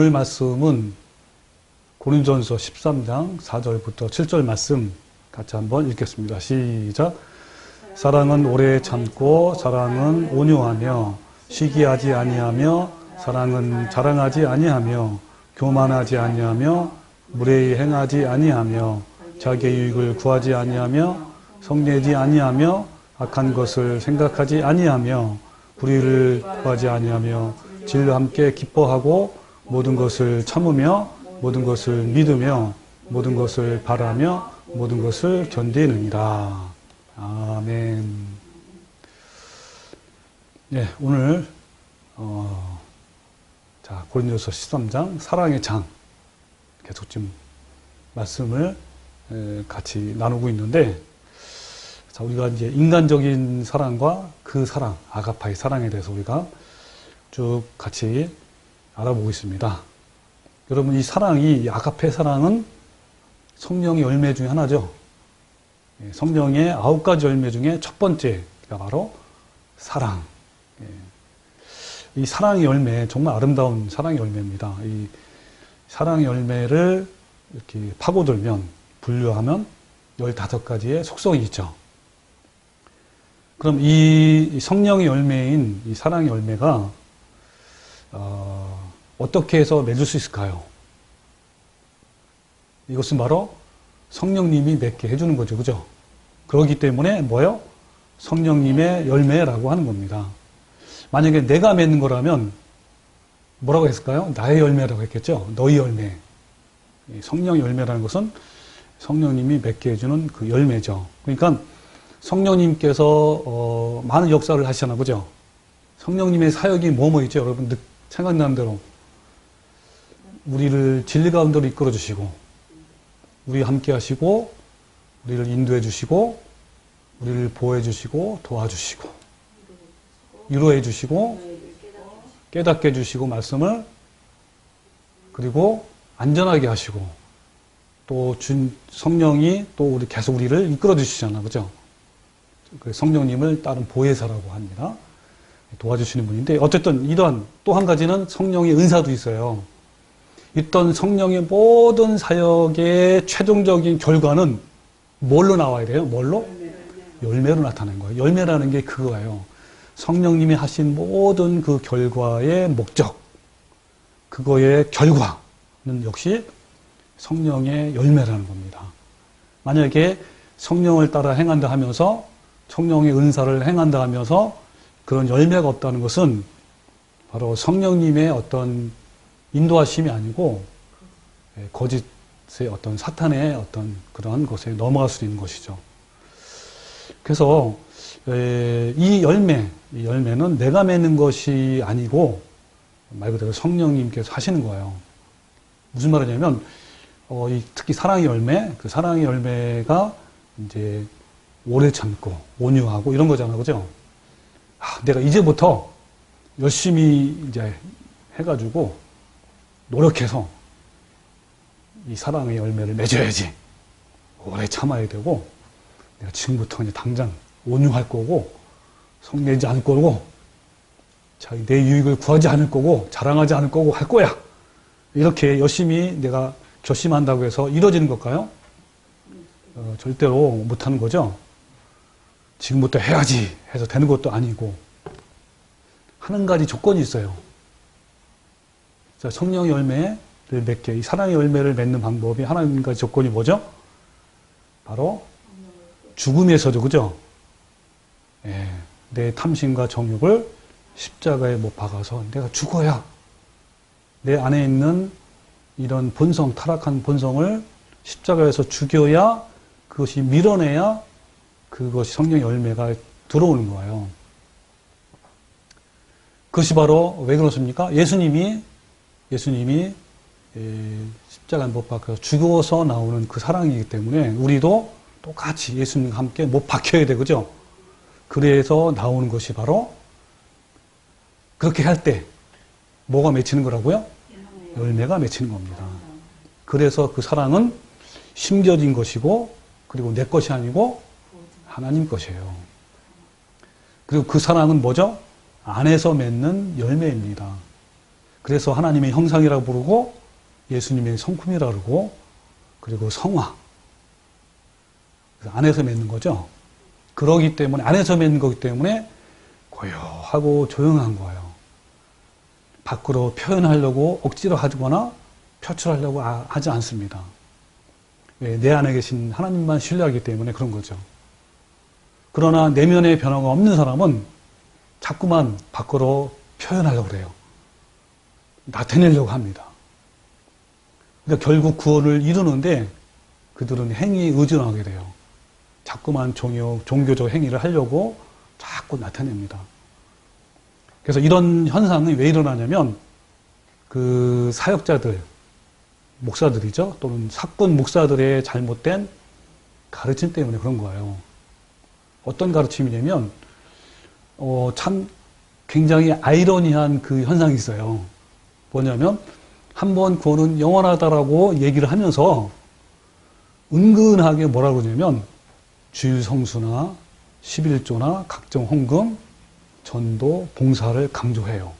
오늘 말씀은 고린도전서 13장 4절부터 7절 말씀 같이 한번 읽겠습니다. 시작. 사랑은 오래 참고 사랑은 온유하며 시기하지 아니하며 사랑은 자랑하지 아니하며 교만하지 아니하며 무례히 행하지 아니하며 자기의 유익을 구하지 아니하며 성내지 아니하며 악한 것을 생각하지 아니하며 불의를 구하지 아니하며 진리와 함께 기뻐하고 모든 것을 참으며 모든 것을 믿으며 모든 것을 바라며 모든 것을 견디느니라. 아멘. 예, 오늘 고린도서 13장 사랑의 장 계속 지금 말씀을 같이 나누고 있는데, 자, 우리가 이제 인간적인 사랑과 그 사랑, 아가파의 사랑에 대해서 우리가 쭉 같이 알아보고 있습니다. 여러분, 이 사랑이, 이 아가페 사랑은 성령의 열매 중에 하나죠. 성령의 9가지 열매 중에 첫 번째가 바로 사랑. 이 사랑의 열매, 정말 아름다운 사랑의 열매입니다. 이 사랑의 열매를 이렇게 파고들면, 분류하면 15가지의 속성이 있죠. 그럼 이 성령의 열매인 이 사랑의 열매가 어떻게 해서 맺을 수 있을까요? 이것은 바로 성령님이 맺게 해주는 거죠. 그죠? 그렇기 때문에 뭐예요? 성령님의 열매라고 하는 겁니다. 만약에 내가 맺는 거라면 뭐라고 했을까요? 나의 열매라고 했겠죠? 너희 열매. 성령의 열매라는 것은 성령님이 맺게 해주는 그 열매죠. 그러니까 성령님께서 많은 역사를 하시잖아요. 그죠? 성령님의 사역이 뭐뭐 있죠? 여러분 생각나는 대로 우리를 진리 가운데로 이끌어 주시고, 우리와 함께 하시고, 우리를 인도해 주시고, 우리를 보호해 주시고, 도와주시고, 위로해 주시고, 깨닫게 해주시고, 말씀을, 그리고 안전하게 하시고, 또 성령이 또 우리 계속 우리를 이끌어 주시잖아요. 그죠? 성령님을 따른 보혜사라고 합니다. 도와주시는 분인데, 어쨌든 이러한 또 한 가지는 성령의 은사도 있어요. 있던 성령의 모든 사역의 최종적인 결과는 뭘로 나와야 돼요? 뭘로? 열매로 나타나는 거예요. 열매라는 게 그거예요. 성령님이 하신 모든 그 결과의 목적, 그거의 결과는 역시 성령의 열매라는 겁니다. 만약에 성령을 따라 행한다 하면서, 성령의 은사를 행한다 하면서 그런 열매가 없다는 것은 바로 성령님의 어떤 인도하심이 아니고 거짓의 어떤 사탄의 어떤 그러한 것에 넘어갈 수 있는 것이죠. 그래서 이 열매는 내가 맺는 것이 아니고 말 그대로 성령님께서 하시는 거예요. 무슨 말이냐면 특히 사랑의 열매, 그 사랑의 열매가 이제 오래 참고 온유하고 이런 거잖아요. 그죠? 내가 이제부터 열심히 이제 해가지고 노력해서 이 사랑의 열매를 맺어야지. 오래 참아야 되고, 내가 지금부터 이제 당장 온유할 거고, 성내지 않을 거고, 내 유익을 구하지 않을 거고, 자랑하지 않을 거고 할 거야. 이렇게 열심히 내가 결심한다고 해서 이루어지는 걸까요? 절대로 못하는 거죠. 지금부터 해야지 해서 되는 것도 아니고, 한 가지 조건이 있어요. 자, 성령의 열매를 맺게, 이 사랑의 열매를 맺는 방법이 한 가지 조건이 뭐죠? 바로 죽음에서도, 그죠? 내 탐심과 정욕을 십자가에 못 박아서 내가 죽어야, 내 안에 있는 이런 본성, 타락한 본성을 십자가에서 죽여야, 그것이 밀어내야 그것이 성령의 열매가 들어오는 거예요. 그것이 바로 왜 그렇습니까? 예수님이 십자가에 못 박혀서 죽어서 나오는 그 사랑이기 때문에 우리도 똑같이 예수님과 함께 못 박혀야 돼. 그죠? 그래서 나오는 것이 바로 그렇게 할 때 뭐가 맺히는 거라고요? 열매가 맺히는 겁니다. 그래서 그 사랑은 심겨진 것이고, 그리고 내 것이 아니고 하나님 것이에요. 그리고 그 사랑은 뭐죠? 안에서 맺는 열매입니다. 그래서 하나님의 형상이라고 부르고 예수님의 성품이라고 그러고 그리고 성화. 안에서 맺는 거죠. 그러기 때문에 안에서 맺는 거기 때문에 고요하고 조용한 거예요. 밖으로 표현하려고 억지로 하거나 표출하려고 하지 않습니다. 내 안에 계신 하나님만 신뢰하기 때문에 그런 거죠. 그러나 내면의 변화가 없는 사람은 자꾸만 밖으로 표현하려고 그래요. 나타내려고 합니다. 그러니까 결국 구원을 이루는데 그들은 행위에 의존하게 돼요. 자꾸만 종교적 행위를 하려고 자꾸 나타냅니다. 그래서 이런 현상이 왜 일어나냐면 그 사역자들, 목사들이죠. 또는 사건 목사들의 잘못된 가르침 때문에 그런 거예요. 어떤 가르침이냐면 참 굉장히 아이러니한 그 현상이 있어요. 뭐냐면 한번 구원은 영원하다라고 얘기를 하면서 은근하게 뭐라고 그러냐면 주일 성수나 11조나 각종 헌금, 전도, 봉사를 강조해요.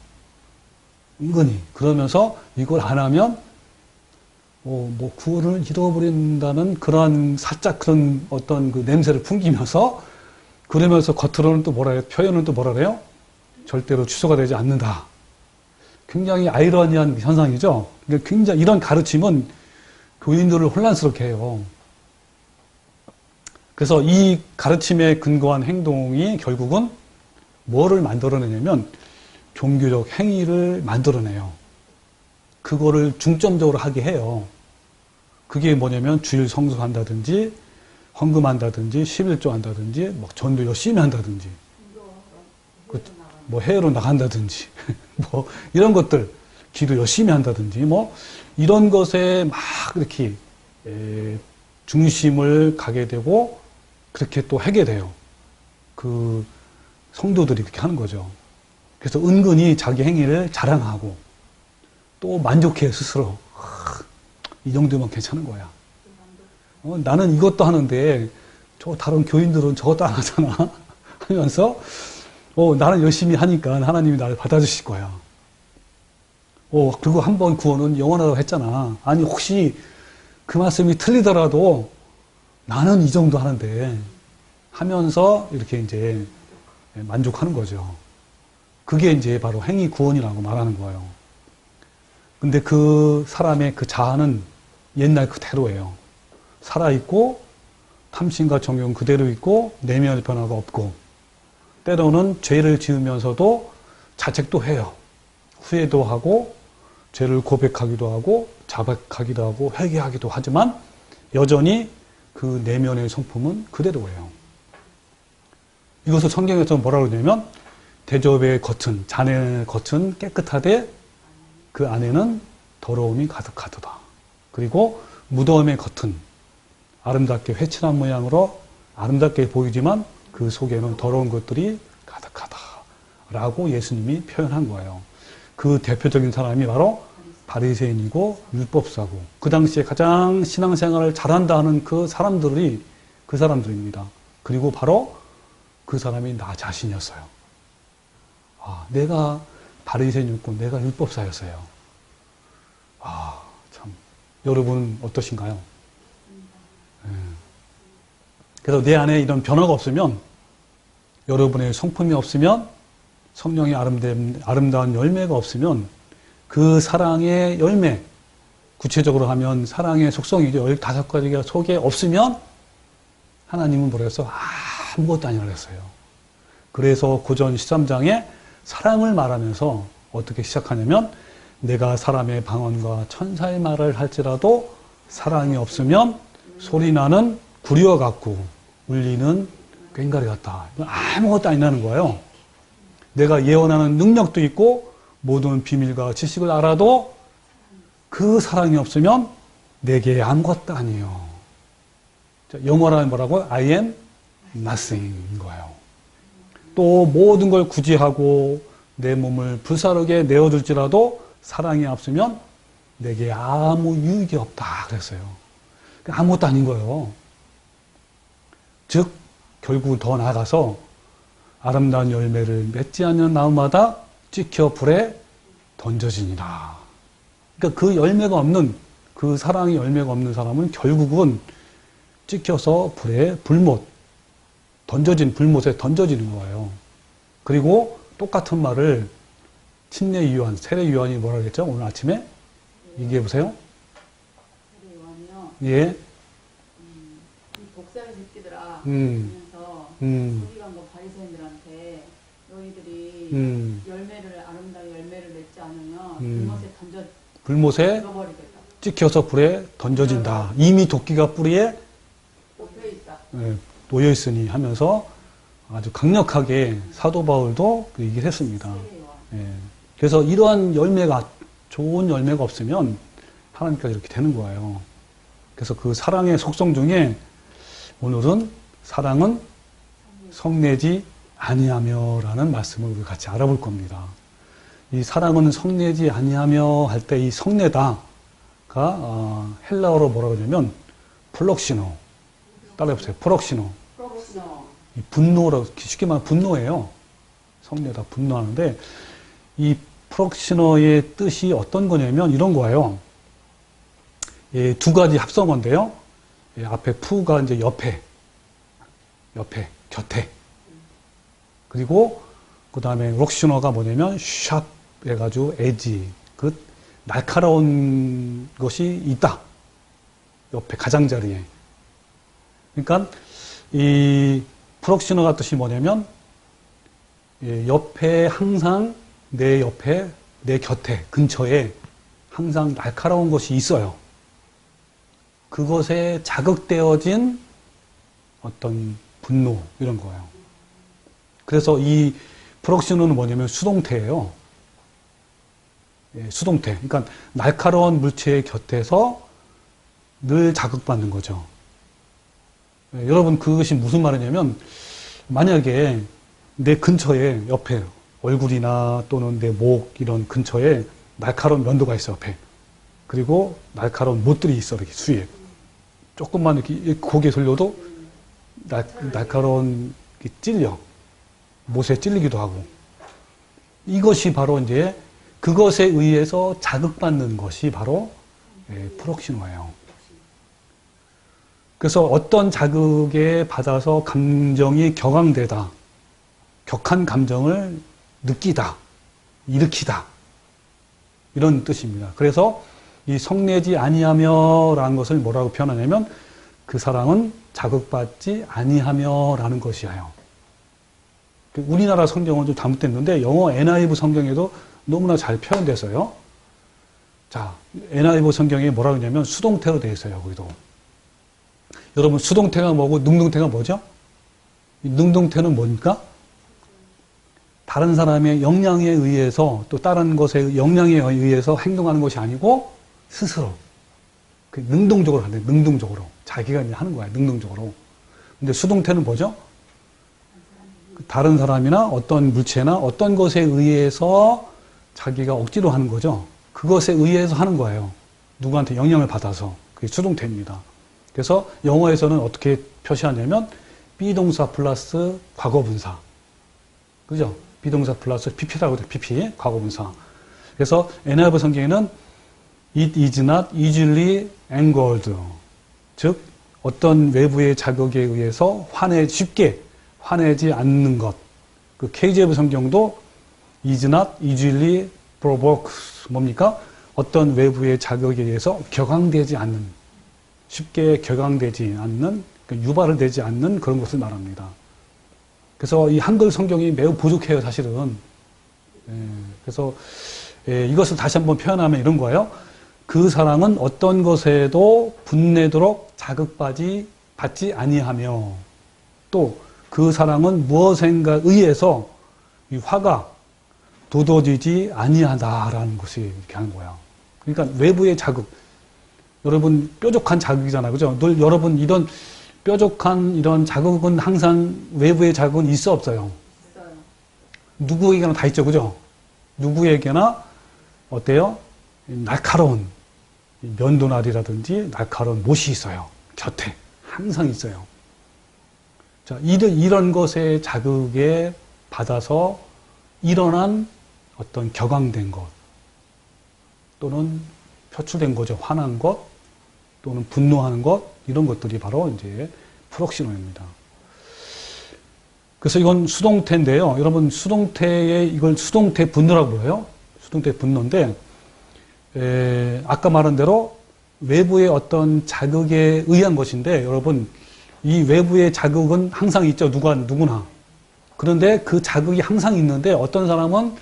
은근히. 그러면서 이걸 안 하면 뭐 구원을 잃어버린다는 그러한 살짝 그런 어떤 그 냄새를 풍기면서 그러면서 겉으로는 또 뭐라 해요? 표현은 또 뭐라 그래요? 절대로 취소가 되지 않는다. 굉장히 아이러니한 현상이죠. 그러니까 굉장히 이런 가르침은 교인들을 혼란스럽게 해요. 그래서 이 가르침에 근거한 행동이 결국은 뭐를 만들어내냐면 종교적 행위를 만들어내요. 그거를 중점적으로 하게 해요. 그게 뭐냐면 주일 성수한다든지 헌금한다든지 11조 한다든지 뭐 전도 열심히 한다든지 뭐 해외로 나간다든지 뭐 이런 것들 기도 열심히 한다든지 뭐 이런 것에 막 이렇게 중심을 가게 되고 그렇게 또 하게 돼요. 그 성도들이 그렇게 하는 거죠. 그래서 은근히 자기 행위를 자랑하고 또 만족해 스스로. 이 정도면 괜찮은 거야. 나는 이것도 하는데 저 다른 교인들은 저것도 안 하잖아 하면서 나는 열심히 하니까 하나님이 나를 받아주실 거야. 그리고 한 번 구원은 영원하다고 했잖아. 아니 혹시 그 말씀이 틀리더라도 나는 이 정도 하는데 하면서 이렇게 이제 만족하는 거죠. 그게 이제 바로 행위 구원이라고 말하는 거예요. 근데 그 사람의 그 자아는 옛날 그대로예요. 살아있고 탐심과 정욕은 그대로 있고 내면의 변화가 없고 때로는 죄를 지으면서도 자책도 해요. 후회도 하고 죄를 고백하기도 하고 자백하기도 하고 회개하기도 하지만 여전히 그 내면의 성품은 그대로예요. 이것을 성경에서 뭐라고 그러냐면 대접의 겉은 잔의 겉은 깨끗하되 그 안에는 더러움이 가득하도다. 그리고 무덤의 겉은 아름답게 회칠한 모양으로 아름답게 보이지만 그 속에는 더러운 것들이 가득하다. 라고 예수님이 표현한 거예요. 그 대표적인 사람이 바로 바리새인이고 율법사고 그 당시에 가장 신앙생활을 잘한다 하는 그 사람들입니다. 그리고 바로 그 사람이 나 자신이었어요. 내가 바리새인이었고 내가 율법사였어요. 참 여러분 어떠신가요? 그래서 내 안에 이런 변화가 없으면 여러분의 성품이 없으면 성령의 아름다운 열매가 없으면 그 사랑의 열매 구체적으로 하면 사랑의 속성이죠. 15가지가 속에 없으면 하나님은 뭐라 했어? 아무것도 아니라 그랬어요. 그래서 고전 13장에 사랑을 말하면서 어떻게 시작하냐면 내가 사람의 방언과 천사의 말을 할지라도 사랑이 없으면 소리나는 구리와 같고 울리는 꽹과리 같다. 아무것도 아니라는 거예요. 내가 예언하는 능력도 있고 모든 비밀과 지식을 알아도 그 사랑이 없으면 내게 아무것도 아니에요. 영어로는 뭐라고? I am nothing인 거예요. 또 모든 걸 구제하고 내 몸을 불사르게 내어줄지라도 사랑이 없으면 내게 아무 유익이 없다 그랬어요. 아무것도 아닌 거예요. 즉 결국 더 나아가서 아름다운 열매를 맺지 않는 나무마다 찍혀 불에 던져지니라. 그러니까 그 열매가 없는, 그 사랑의 열매가 없는 사람은 결국은 찍혀서 불에, 불못, 던져진 불못에 던져지는 거예요. 그리고 똑같은 말을 침례 요한, 세례 요한이 뭐라 그랬죠? 오늘 아침에? 얘기해 보세요. 세례 요한이요. 예. 이 독사의 새끼들아 하면서 저기 간 거 바리새인들한테 너희들이 열매를 아름다운 열매를 맺지 않으면 불못에 불못에 죽어버리겠다. 찍혀서 불에 던져진다. 이미 도끼가 뿌리에 엎여 있다. 놓여 있으니 하면서 아주 강력하게 사도 바울도 그 얘기를 했습니다. 세례 요한. 예. 그래서 이러한 열매가, 좋은 열매가 없으면 하나님께서 이렇게 되는 거예요. 그래서 그 사랑의 속성 중에 오늘은 사랑은 성내지 아니하며 라는 말씀을 우리 같이 알아볼 겁니다. 이 사랑은 성내지 아니하며 할 때 이 성내다가 헬라어로 뭐라고 하냐면 프록시노. 따라해보세요. 프록시노. 프로보스노. 이 분노라고, 쉽게 말하면 분노예요. 성내다, 분노하는데 이 프록시노의 뜻이 어떤 거냐면 이런 거예요. 예, 두 가지 합성어인데요. 예, 앞에 푸가 이제 옆에, 곁에. 그리고 그 다음에 록시노가 뭐냐면 샵 해가지고 에지, 그 날카로운 것이 있다. 옆에 가장자리에. 그러니까 이 프록시노가 뜻이 뭐냐면 예, 옆에 항상 내 옆에, 내 곁에, 근처에 항상 날카로운 것이 있어요. 그것에 자극되어진 어떤 분노, 이런 거예요. 그래서 이 프록시노는 뭐냐면 수동태예요. 예, 수동태. 그러니까 날카로운 물체의 곁에서 늘 자극받는 거죠. 예, 여러분, 그것이 무슨 말이냐면 만약에 내 근처에, 옆에 얼굴이나 또는 내 목 이런 근처에 날카로운 면도가 있어, 옆에. 그리고 날카로운 못들이 있어, 이렇게 수위에. 조금만 이렇게 고개 돌려도 날카로운 게 찔려. 못에 찔리기도 하고. 이것이 바로 이제 그것에 의해서 자극받는 것이 바로 프록시노예요. 그래서 어떤 자극에 받아서 감정이 격앙되다. 격한 감정을 느끼다. 일으키다. 이런 뜻입니다. 그래서 이 성내지 아니하며 라는 것을 뭐라고 표현하냐면 그 사랑은 자극받지 아니하며 라는 것이에요. 우리나라 성경은 좀 잘못됐는데 영어 NIV 성경에도 너무나 잘 표현됐어요. 자, NIV 성경에 뭐라고 하냐면 수동태로 되어 있어요. 거기도. 여러분, 수동태가 뭐고 능동태가 뭐죠? 이 능동태는 뭡니까? 다른 사람의 영향에 의해서 또 다른 것에 영향에 의해서 행동하는 것이 아니고 스스로 그 능동적으로 하는, 능동적으로 자기가 이제 하는 거야, 능동적으로. 근데 수동태는 뭐죠? 다른 사람이나 어떤 물체나 어떤 것에 의해서 자기가 억지로 하는 거죠. 그것에 의해서 하는 거예요. 누구한테 영향을 받아서. 그게 수동태입니다. 그래서 영어에서는 어떻게 표시하냐면 비동사 플러스 과거분사. 그죠? 비동사 플러스 pp라고 해요. pp, 과거분사. 그래서 NIV 성경에는 it is not easily angered. 즉, 어떤 외부의 자극에 의해서 쉽게 화내지 않는 것. 그 KJV 성경도 is not easily provoked. 뭡니까? 어떤 외부의 자극에 의해서 격앙되지 않는, 쉽게 격앙되지 않는, 유발을 되지 않는 그런 것을 말합니다. 그래서 이 한글 성경이 매우 부족해요, 사실은. 그래서 이것을 다시 한번 표현하면 이런 거예요. 그 사랑은 어떤 것에도 분내도록 자극받지 아니하며 또 그 사랑은 무엇인가 의해서 이 화가 돋워지지 아니하다라는 것이 이렇게 하는 거야. 그러니까 외부의 자극. 여러분 뾰족한 자극이잖아요. 그죠? 늘 여러분 이런 뾰족한 이런 자극은 항상 외부의 자극은 있어 없어요? 있어요. 누구에게나 다 있죠. 그죠? 누구에게나 어때요? 날카로운 면도날이라든지 날카로운 못이 있어요. 곁에. 항상 있어요. 자, 이런 것의 자극에 받아서 일어난 어떤 격앙된 것. 또는 표출된 거죠. 화난 것 또는 분노하는 것 이런 것들이 바로 이제 프록시노입니다. 그래서 이건 수동태인데요. 여러분 수동태에 이걸 수동태 분노라고 불러요. 수동태 분노인데 아까 말한 대로 외부의 어떤 자극에 의한 것인데 여러분 이 외부의 자극은 항상 있죠. 누구나. 그런데 그 자극이 항상 있는데 어떤 사람은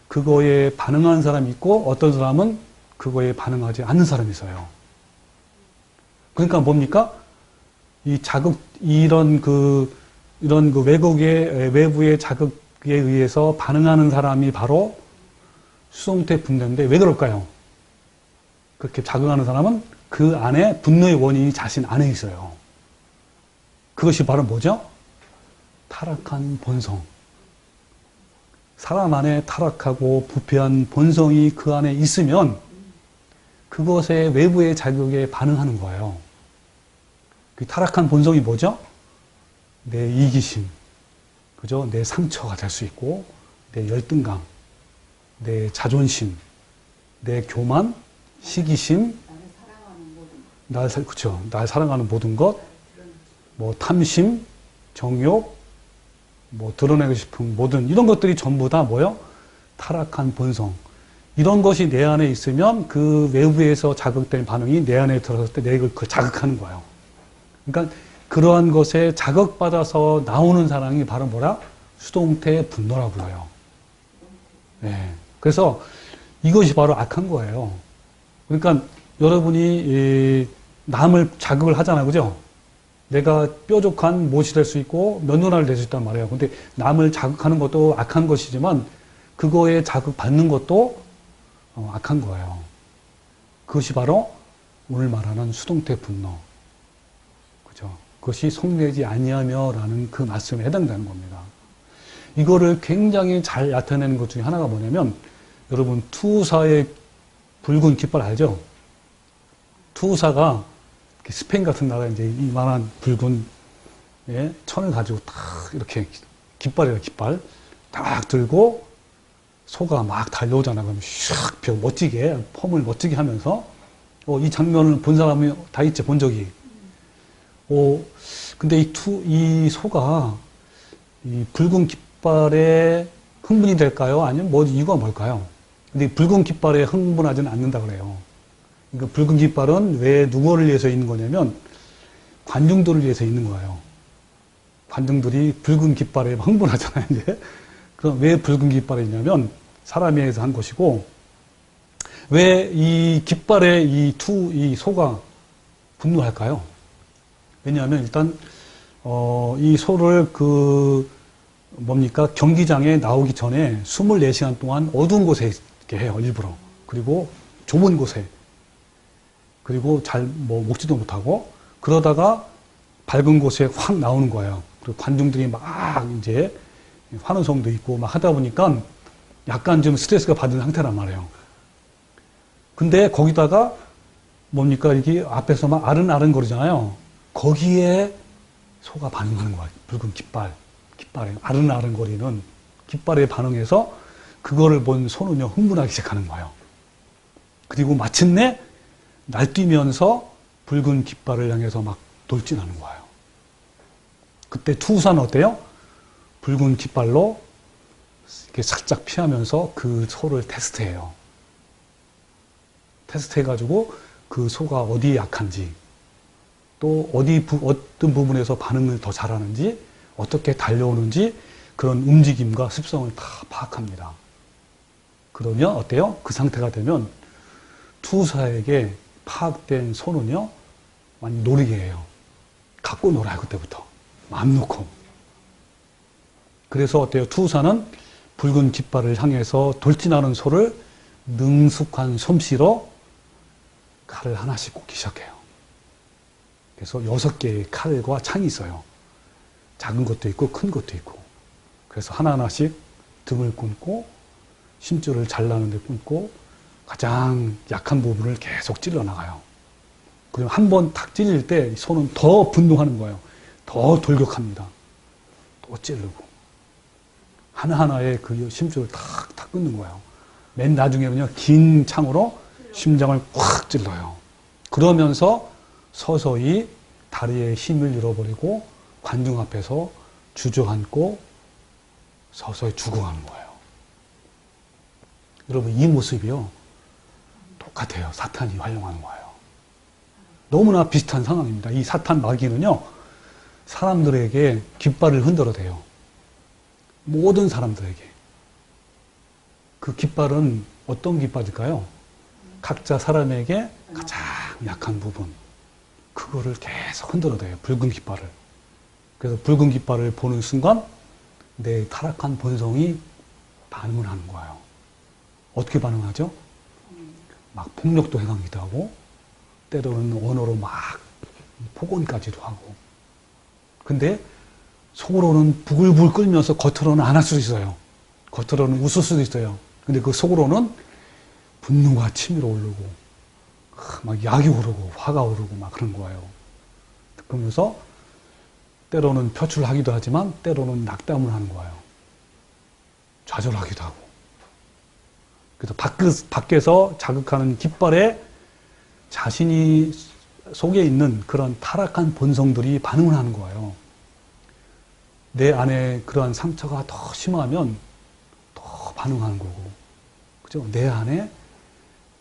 그거에 반응하는 사람이 있고 어떤 사람은 그거에 반응하지 않는 사람이 있어요. 그러니까 뭡니까? 이 자극, 이런 그 외부의 자극에 의해서 반응하는 사람이 바로 수동태 분노인데 왜 그럴까요? 그렇게 자극하는 사람은 그 안에 분노의 원인이 자신 안에 있어요. 그것이 바로 뭐죠? 타락한 본성. 사람 안에 타락하고 부패한 본성이 그 안에 있으면 그것의 외부의 자극에 반응하는 거예요. 그 타락한 본성이 뭐죠? 내 이기심, 그죠? 내 상처가 될 수 있고, 내 열등감, 내 자존심, 내 교만, 시기심, 날 사랑하는 모든 것, 뭐 탐심, 정욕, 뭐 드러내고 싶은 모든 이런 것들이 전부 다 뭐요? 타락한 본성. 이런 것이 내 안에 있으면 그 외부에서 자극된 반응이 내 안에 들어섰을 때 내가 그걸 자극하는 거예요. 그러니까 그러한 것에 자극받아서 나오는 사랑이 바로 뭐라? 수동태 분노라고 불러요. 네. 그래서 이것이 바로 악한 거예요. 그러니까 여러분이 남을 자극을 하잖아요. 그죠? 내가 뾰족한 못이 될 수 있고 면도날이 될 수 있단 말이에요. 근데 남을 자극하는 것도 악한 것이지만 그거에 자극받는 것도 악한 거예요. 그것이 바로 오늘 말하는 수동태 분노. 그죠? 그것이 성내지 아니하며라는 그 말씀에 해당되는 겁니다. 이거를 굉장히 잘 나타내는 것 중에 하나가 뭐냐면 여러분 투사의 붉은 깃발 알죠? 투사가 스페인 같은 나라에 이제 이만한 붉은 천을 가지고 딱 이렇게 깃발이에요, 깃발. 딱 들고 소가 막 달려오잖아. 그러면 슉 멋지게, 폼을 멋지게 하면서 이 장면을 본 사람이 다 있지, 본 적이. 근데 이 소가 이 붉은 깃발에 흥분이 될까요? 아니면 뭐 이유가 뭘까요? 근데 붉은 깃발에 흥분하지는 않는다 그래요. 그러니까 붉은 깃발은 왜 누구를 위해서 있는 거냐면 관중들을 위해서 있는 거예요. 관중들이 붉은 깃발에 흥분하잖아요, 이제. 그럼 왜 붉은 깃발이 있냐면 사람에 의해서 한 것이고 왜 이 깃발에 이 소가 분노할까요? 왜냐하면 일단 이 소를 경기장에 나오기 전에 24시간 동안 어두운 곳에 있게 해요, 일부러. 그리고 좁은 곳에. 그리고 먹지도 못하고, 그러다가 밝은 곳에 확 나오는 거예요. 그리고 관중들이 막 이제 환호성도 있고 막 하다 보니까 약간 좀 스트레스가 받은 상태란 말이에요. 근데 거기다가 이게 앞에서 막 아른아른 거리잖아요. 거기에 소가 반응하는 거예요. 붉은 깃발에 아른아른 거리는 깃발에 반응해서 그거를 본 소는요, 흥분하기 시작하는 거예요. 그리고 마침내 날뛰면서 붉은 깃발을 향해서 막 돌진하는 거예요. 그때 투사는 어때요? 붉은 깃발로 이렇게 살짝 피하면서 그 소를 테스트해요. 테스트해가지고 그 소가 어디에 약한지, 또 어떤 부분에서 반응을 더 잘하는지, 어떻게 달려오는지 그런 움직임과 습성을 다 파악합니다. 그러면 어때요? 그 상태가 되면 투사에게 파악된 소는요, 많이 놀이게 해요. 갖고 놀아요, 그때부터. 마음 놓고. 그래서 어때요? 투사는 붉은 깃발을 향해서 돌진하는 소를 능숙한 솜씨로 칼을 하나씩 꽂기 시작해요. 그래서 6개의 칼과 창이 있어요. 작은 것도 있고 큰 것도 있고. 그래서 하나하나씩 등을 끊고 심줄을 잘라는 데 끊고 가장 약한 부분을 계속 찔러 나가요. 그리고 한 번 탁 찔릴 때 소는 더 분노하는 거예요. 더 돌격합니다. 또 찌르고. 하나하나의 그 심줄을 탁탁 끊는 거예요. 맨 나중에는요, 긴 창으로 심장을 꽉 찔러요. 그러면서 서서히 다리에 힘을 잃어버리고 관중 앞에서 주저앉고 서서히 죽어가는 거예요. 여러분, 이 모습이요, 똑같아요. 사탄이 활용하는 거예요. 너무나 비슷한 상황입니다. 이 사탄 마귀는요, 사람들에게 깃발을 흔들어대요. 모든 사람들에게. 그 깃발은 어떤 깃발일까요? 각자 사람에게 가장 약한 부분, 그거를 계속 흔들어대요. 붉은 깃발을. 그래서 붉은 깃발을 보는 순간 내 타락한 본성이 반응을 하는 거예요. 어떻게 반응하죠? 막 폭력도 행하기도 하고, 때로는 언어로 막 폭언까지도 하고. 근데 속으로는 부글부글 끓면서 겉으로는 안 할 수도 있어요. 겉으로는 웃을 수도 있어요. 근데 그 속으로는 분노가 치밀어 오르고, 막 약이 오르고, 화가 오르고 막 그런 거예요. 그러면서 때로는 표출하기도 하지만 때로는 낙담을 하는 거예요. 좌절하기도 하고. 그래서 밖에서 자극하는 깃발에 자신이 속에 있는 그런 타락한 본성들이 반응을 하는 거예요. 내 안에 그러한 상처가 더 심하면 더 반응하는 거고. 그죠? 내 안에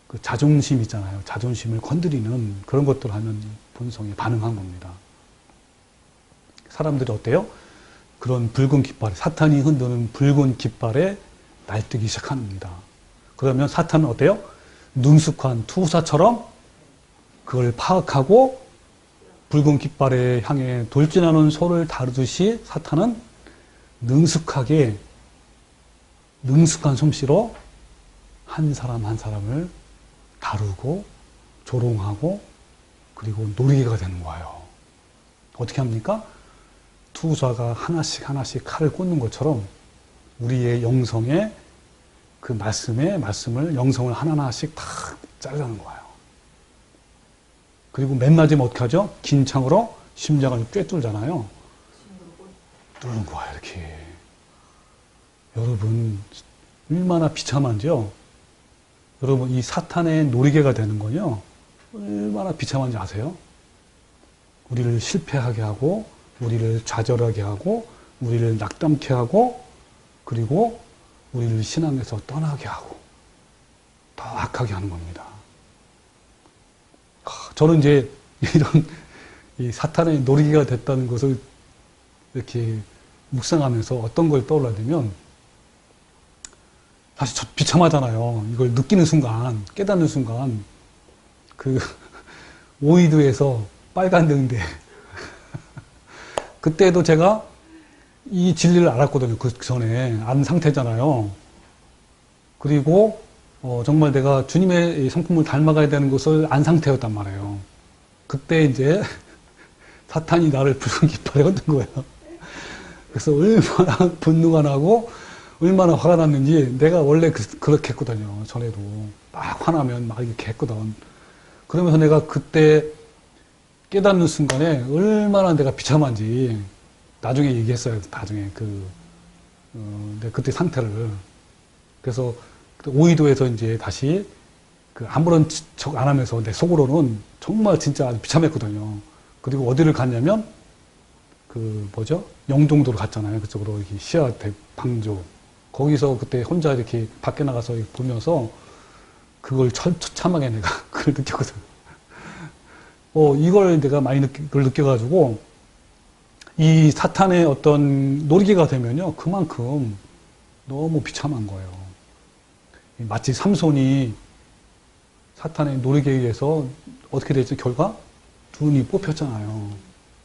그 자존심 있잖아요. 자존심을 건드리는 그런 것들 하면 본성이 반응한 겁니다. 사람들이 어때요? 그런 붉은 깃발, 사탄이 흔드는 붉은 깃발에 날뛰기 시작합니다. 그러면 사탄은 어때요? 능숙한 투사처럼 그걸 파악하고 붉은 깃발에 향해 돌진하는 소를 다루듯이 사탄은 능숙한 솜씨로 한 사람 한 사람을 다루고 조롱하고 그리고 놀이개가 되는 거예요. 어떻게 합니까? 투사가 하나씩 칼을 꽂는 것처럼 우리의 영성에 그 말씀을 영성을 하나하나씩 탁 자르는 거예요. 그리고 맨 마지막에 어떻게 하죠? 긴 창으로 심장을 꿰뚫잖아요. 뚫는 거예요, 이렇게. 여러분, 얼마나 비참한지요? 여러분, 이 사탄의 놀이개가 되는 건요, 얼마나 비참한지 아세요? 우리를 실패하게 하고, 우리를 좌절하게 하고, 우리를 낙담케 하고, 그리고 우리를 신앙에서 떠나게 하고, 더 악하게 하는 겁니다. 저는 이제 이런 이 사탄의 놀이기가 됐다는 것을 이렇게 묵상하면서 어떤 걸 떠올라냐면, 사실 저 비참하잖아요. 이걸 느끼는 순간, 깨닫는 순간, 그 오이도에서 빨간 등대. 그때도 제가 이 진리를 알았거든요. 그 전에 안 상태잖아요. 그리고 정말 내가 주님의 성품을 닮아가야 되는 것을 안 상태였단 말이에요. 그때 이제 사탄이 나를 붉은 깃발에 얹은 거예요. 그래서 얼마나 분노가 나고 얼마나 화가 났는지, 내가 원래 그렇게 했거든요. 전에도 막 화나면 막 이렇게 했거든. 그러면서 내가 그때 깨닫는 순간에 얼마나 내가 비참한지 나중에 얘기했어요. 나중에 내가 그때 상태를. 그래서 오이도에서 이제 다시 아무런 척 안 하면서 내 속으로는 정말 진짜 아주 비참했거든요. 그리고 어디를 갔냐면 영종도로 갔잖아요. 그쪽으로 이렇게 시아 방조. 거기서 그때 혼자 이렇게 밖에 나가서 보면서 그걸 처참하게 내가 그걸 느꼈거든. 이걸 내가 많이 그걸 느껴가지고, 이 사탄의 어떤 놀이개가 되면요, 그만큼 너무 비참한 거예요. 마치 삼손이 사탄의 놀이개에 의해서 어떻게 됐죠? 결과 눈이 뽑혔잖아요.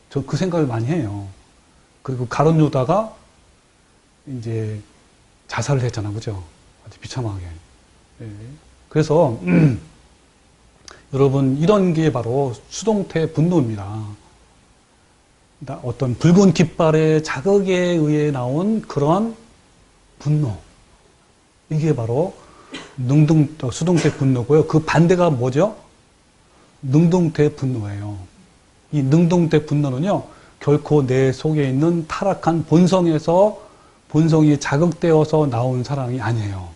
저 그 생각을 많이 해요. 그리고 가룟 유다가 이제 자살을 했잖아, 그죠? 아주 비참하게. 예. 그래서 여러분, 이런 게 바로 수동태 분노입니다. 어떤 붉은 깃발의 자극에 의해 나온 그런 분노. 이게 바로 수동태 분노고요. 그 반대가 뭐죠? 능동태 분노예요. 이 능동태 분노는요, 결코 내 속에 있는 타락한 본성이 자극되어서 나온 사랑이 아니에요.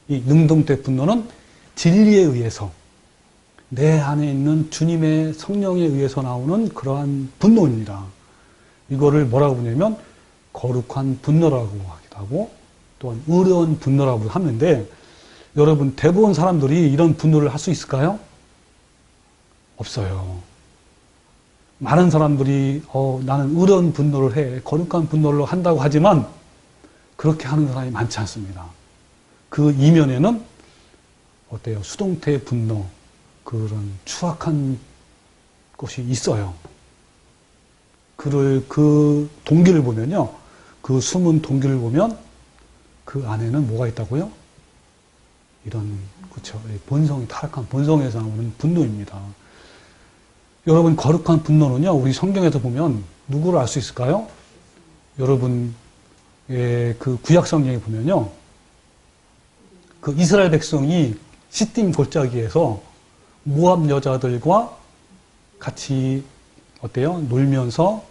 이 능동태 분노는 진리에 의해서 내 안에 있는 주님의 성령에 의해서 나오는 그러한 분노입니다. 이거를 뭐라고 부르냐면 거룩한 분노라고 하기도 하고 또한 의로운 분노라고 하는데 여러분 대부분 사람들이 이런 분노를 할 수 있을까요? 없어요. 많은 사람들이 나는 의로운 분노를 해 거룩한 분노를 한다고 하지만 그렇게 하는 사람이 많지 않습니다. 그 이면에는 어때요? 수동태 분노 그런 추악한 것이 있어요. 그 동기를 보면요. 그 숨은 동기를 보면 그 안에는 뭐가 있다고요? 이런, 그쵸. 본성이, 타락한 본성에서 나오는 분노입니다. 여러분, 거룩한 분노는요, 우리 성경에서 보면 누구를 알 수 있을까요? 여러분, 그 구약 성경에 보면요. 그 이스라엘 백성이 시딤 골짜기에서 모압 여자들과 같이 어때요? 놀면서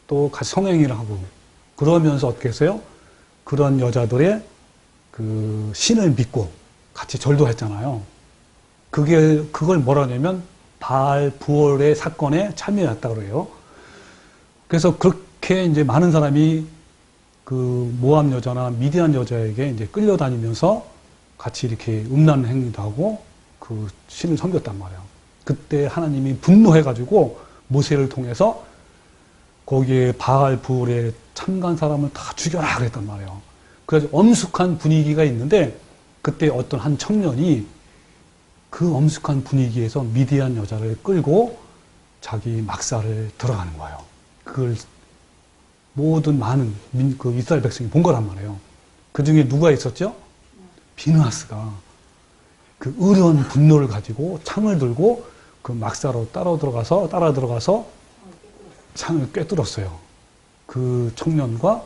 또 같이 성행위를 하고 그러면서 어떻게 했어요? 그런 여자들의 그 신을 믿고 같이 절도 했잖아요. 그걸 뭐라 하냐면 바알 부월의 사건에 참여했다고 그래요. 그래서 그렇게 이제 많은 사람이 그 모압 여자나 미디안 여자에게 이제 끌려다니면서 같이 이렇게 음란 행위도 하고 그 신을 섬겼단 말이에요. 그때 하나님이 분노해가지고 모세를 통해서 거기에 바알 부울에 참가한 사람을 다 죽여라 그랬단 말이에요. 그래서 엄숙한 분위기가 있는데 그때 어떤 한 청년이 그 엄숙한 분위기에서 미디안 여자를 끌고 자기 막사를 들어가는 거예요. 그걸 모든 많은 그 이스라엘 백성이 본 거란 말이에요. 그 중에 누가 있었죠? 비느하스가 그 의로운 분노를 가지고 창을 들고 그 막사로 따라 들어가서 창을 꿰뚫었어요. 그 청년과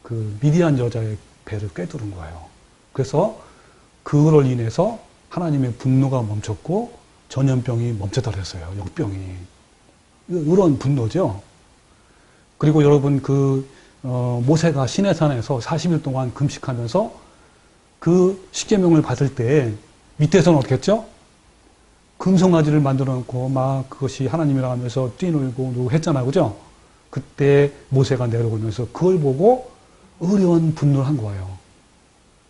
그 미디안 여자의 배를 꿰뚫은 거예요. 그래서 그로 인해서 하나님의 분노가 멈췄고 전염병이 멈췄다 그랬어요. 역병이. 의로운 분노죠. 그리고 여러분 모세가 시내산에서 40일 동안 금식하면서 그 십계명을 받을 때 밑에서는 어떻게 했죠? 금송아지를 만들어 놓고 막 그것이 하나님이라 하면서 뛰놀고 누구 했잖아요. 그죠? 그때 모세가 내려오면서 그걸 보고 어려운 분노를 한 거예요.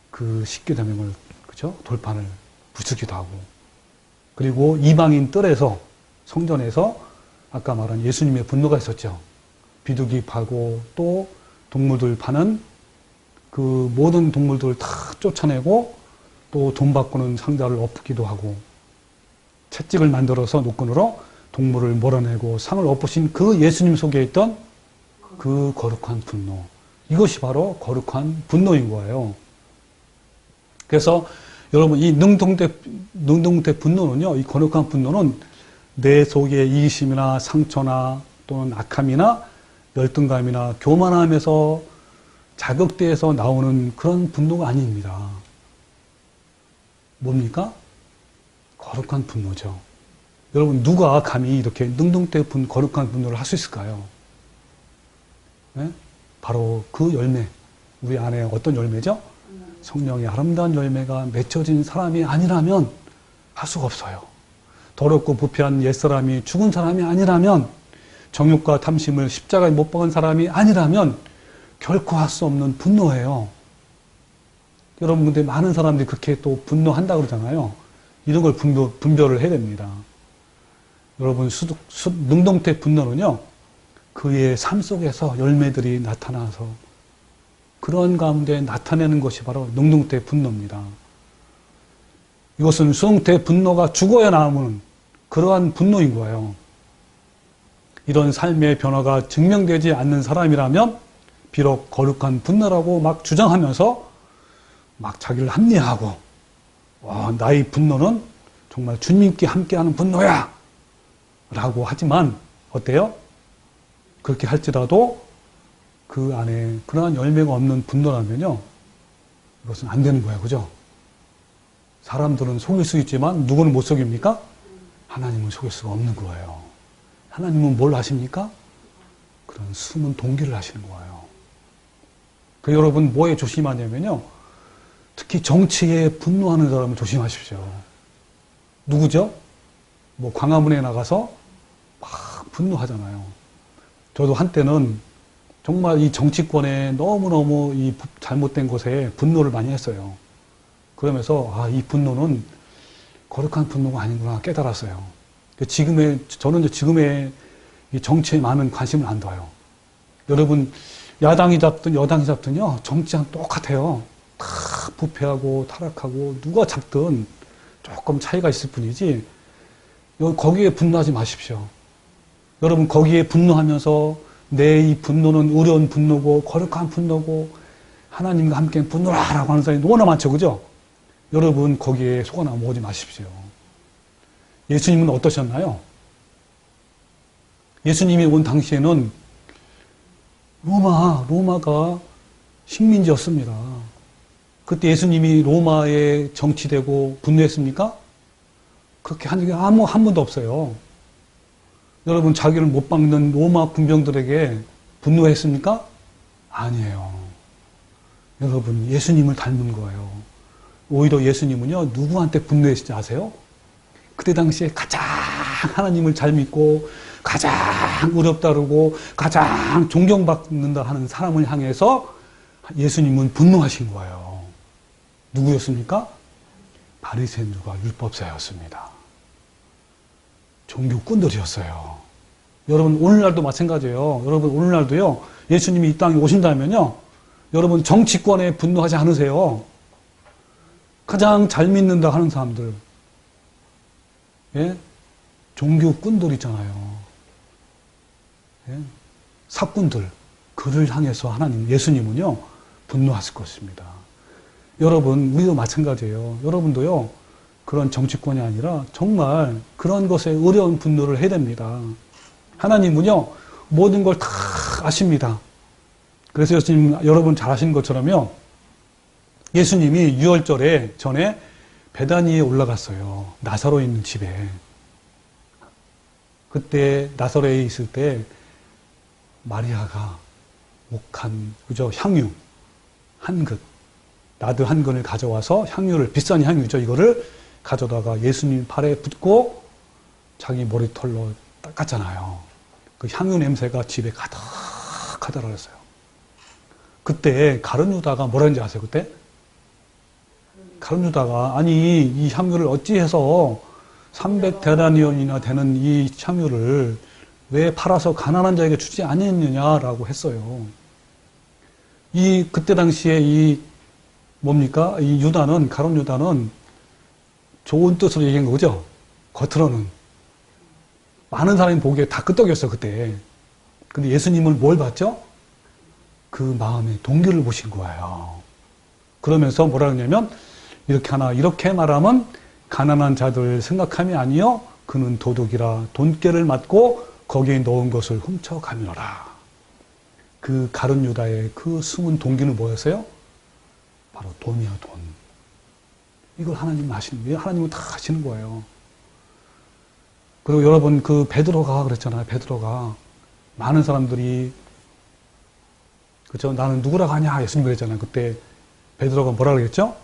그 십계명을 그죠? 돌판을 부수기도 하고. 그리고 이방인 뜰에서 성전에서 아까 말한 예수님의 분노가 있었죠. 비둘기 파고 또 동물들 파는 그 모든 동물들을 다 쫓아내고 또 돈 바꾸는 상자를 엎기도 하고 채찍을 만들어서 노끈으로 동물을 몰아내고 상을 엎으신 그 예수님 속에 있던 그 거룩한 분노. 이것이 바로 거룩한 분노인 거예요. 그래서 여러분 이 능동태 분노는요, 이 거룩한 분노는 내 속에 이기심이나 상처나 또는 악함이나 열등감이나 교만함에서 자극돼서 나오는 그런 분노가 아닙니다. 뭡니까? 거룩한 분노죠. 여러분 누가 감히 이렇게 능동태 거룩한 분노를 할 수 있을까요? 네? 바로 그 열매, 우리 안에 어떤 열매죠? 성령의 아름다운 열매가 맺혀진 사람이 아니라면 할 수가 없어요. 더럽고 부패한 옛사람이 죽은 사람이 아니라면 정욕과 탐심을 십자가에 못 박은 사람이 아니라면 결코 할 수 없는 분노예요. 여러분 근데 많은 사람들이 그렇게 또 분노한다고 그러잖아요. 이런 걸 분별을 해야 됩니다. 여러분 능동태 분노는요. 그의 삶 속에서 열매들이 나타나서 그런 가운데 나타내는 것이 바로 능동태 분노입니다. 이것은 수동태 분노가 죽어야 나오는 그러한 분노인 거예요. 이런 삶의 변화가 증명되지 않는 사람이라면 비록 거룩한 분노라고 막 주장하면서 막 자기를 합리화하고 나의 분노는 정말 주님께 함께하는 분노야 라고 하지만 어때요? 그렇게 할지라도 그 안에 그러한 열매가 없는 분노라면요 이것은 안 되는 거예요. 그죠? 사람들은 속일 수 있지만 누구는 못 속입니까? 하나님은 속일 수가 없는 거예요. 하나님은 뭘 하십니까? 그런 숨은 동기를 하시는 거예요. 그 여러분 뭐에 조심하냐면요 특히 정치에 분노하는 사람은 조심하십시오. 누구죠? 뭐 광화문에 나가서 막 분노하잖아요. 저도 한때는 정말 이 정치권에 너무너무 이 잘못된 것에 분노를 많이 했어요. 그러면서 이 분노는 거룩한 분노가 아니구나 깨달았어요. 저는 이제 지금의 이 정치에 많은 관심을 안 둬요. 여러분, 야당이 잡든 여당이 잡든요, 정치랑 똑같아요. 다 부패하고 타락하고 누가 잡든 조금 차이가 있을 뿐이지, 거기에 분노하지 마십시오. 여러분, 거기에 분노하면서 내 이 분노는 의로운 분노고 거룩한 분노고 하나님과 함께 분노하라고 하는 사람이 너무나 많죠. 그죠? 여러분, 거기에 속아나 모으지 마십시오. 예수님은 어떠셨나요? 예수님이 온 당시에는 로마가 식민지였습니다. 그때 예수님이 로마에 정치되고 분노했습니까? 그렇게 한 적이 한 번도 없어요. 여러분, 자기를 못 박는 로마 군병들에게 분노했습니까? 아니에요. 여러분, 예수님을 닮은 거예요. 오히려 예수님은요, 누구한테 분노했는지 아세요? 그때 당시에 가장 하나님을 잘 믿고 가장 의롭다르고 가장 존경받는다 하는 사람을 향해서 예수님은 분노하신 거예요. 누구였습니까? 바리새인들과 율법사였습니다. 종교꾼들이었어요. 여러분, 오늘날도 마찬가지예요. 여러분, 오늘날도요, 예수님이 이 땅에 오신다면요, 여러분, 정치권에 분노하지 않으세요. 가장 잘 믿는다 하는 사람들, 예? 종교꾼들 있잖아요. 예? 사꾼들, 그를 향해서 예수님은요, 분노하실 것입니다. 여러분, 우리도 마찬가지예요. 여러분도요, 그런 정치권이 아니라 정말 그런 것에 어려운 분노를 해야 됩니다. 하나님은요, 모든 걸 다 아십니다. 그래서 여러분 잘 아시는 것처럼요, 예수님이 유월절에 전에 베다니에 올라갔어요. 나사로 있는 집에. 그때 나사로에 있을 때 마리아가 목한, 그죠? 향유, 한 긋, 나드 한 근을 가져와서 향유를, 비싼 향유죠. 이거를 가져다가 예수님 발에 붓고 자기 머리털로 닦았잖아요. 그 향유 냄새가 집에 가득하다고 그랬어요. 그때 가룟 유다가 뭐라 했는지 아세요? 그때? 가룟 유다가 아니 이 향유를 어찌해서 300데나리온이나 되는 이 향유를 왜 팔아서 가난한 자에게 주지 않았느냐라고 했어요. 그때 당시에 이 유다는, 가룟 유다는 좋은 뜻으로 얘기한 거죠? 겉으로는. 많은 사람이 보기에 다 끄떡이었어요, 그때. 근데 예수님은 뭘 봤죠? 그 마음의 동기를 보신 거예요. 그러면서 뭐라 그러냐면, 이렇게 말하면 가난한 자들 생각함이 아니요 그는 도둑이라 돈깨를 맞고 거기에 넣은 것을 훔쳐가미노라. 그 가룟 유다의 그 숨은 동기는 뭐였어요? 바로 돈이야, 돈. 이걸 하나님 아시는 거예요. 하나님은 다 아시는 거예요. 그리고 여러분, 그 베드로가 그랬잖아요. 베드로가 많은 사람들이, 그죠? 나는 누구라고 하냐? 예수님 그랬잖아요. 그때 베드로가 뭐라 그랬죠?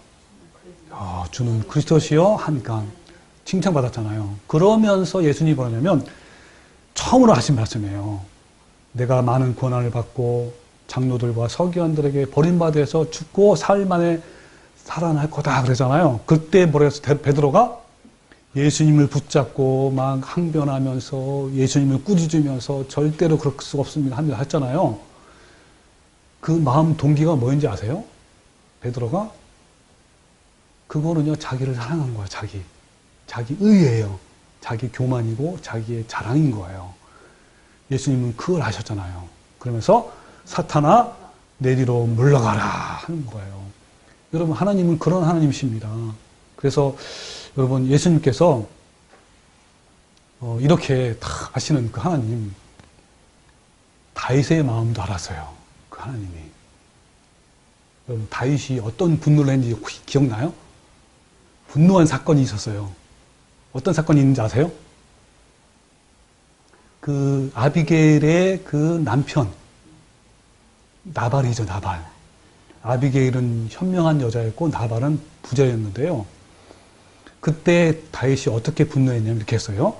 주는 그리스도시요 하니까 칭찬받았잖아요. 그러면서 예수님이 뭐냐면 처음으로 하신 말씀이에요. 내가 많은 고난을 받고 장로들과 서기관들에게 버림받아서 죽고 사흘 만에 살아날 거다 그러잖아요. 그때 뭐라 해서 베드로가 예수님을 붙잡고 막 항변하면서 예수님을 꾸짖으면서 절대로 그럴 수가 없습니다 하면서 했잖아요. 그 마음 동기가 뭐인지 아세요? 베드로가? 그거는요, 자기를 사랑한 거예요, 자기 의예요. 자기 교만이고 자기의 자랑인 거예요. 예수님은 그걸 아셨잖아요. 그러면서 사탄아 내 뒤로 물러가라 하는 거예요. 여러분, 하나님은 그런 하나님이십니다. 그래서 여러분, 예수님께서 이렇게 다 아시는 그 하나님, 다윗의 마음도 알았어요. 그 하나님이. 여러분, 다윗이 어떤 분노를 했는지 혹시 기억나요? 분노한 사건이 있었어요. 어떤 사건이 있는지 아세요? 그 아비게일의 그 남편, 나발이죠, 나발. 아비게일은 현명한 여자였고 나발은 부자였는데요. 그때 다윗이 어떻게 분노했냐면 이렇게 했어요.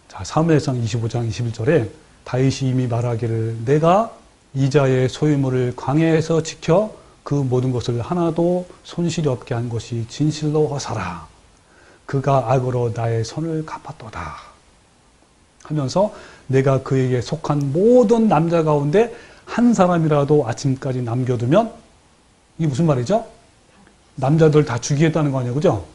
자, 사무엘상 25장 21절에 다윗이 이미 말하기를 내가 이자의 소유물을 광야에서 지켜 그 모든 것을 하나도 손실이 없게 한 것이 진실로 허사라. 그가 악으로 나의 선을 갚았도다. 하면서 내가 그에게 속한 모든 남자 가운데 한 사람이라도 아침까지 남겨두면 이게 무슨 말이죠? 남자들 다 죽이겠다는 거 아니에요, 그죠?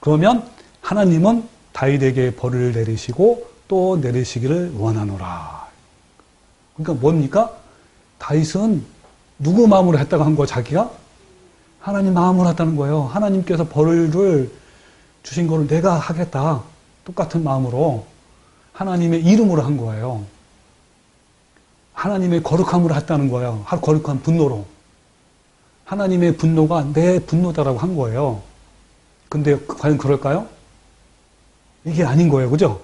그러면 하나님은 다윗에게 벌을 내리시고 또 내리시기를 원하노라. 그러니까 뭡니까? 다윗은 누구 마음으로 했다고 한 거야, 자기가? 하나님 마음으로 했다는 거예요. 하나님께서 벌을 주신 거를 내가 하겠다. 똑같은 마음으로 하나님의 이름으로 한 거예요. 하나님의 거룩함으로 했다는 거예요. 거룩한 분노로. 하나님의 분노가 내 분노다라고 한 거예요. 근데 과연 그럴까요? 이게 아닌 거예요. 그죠?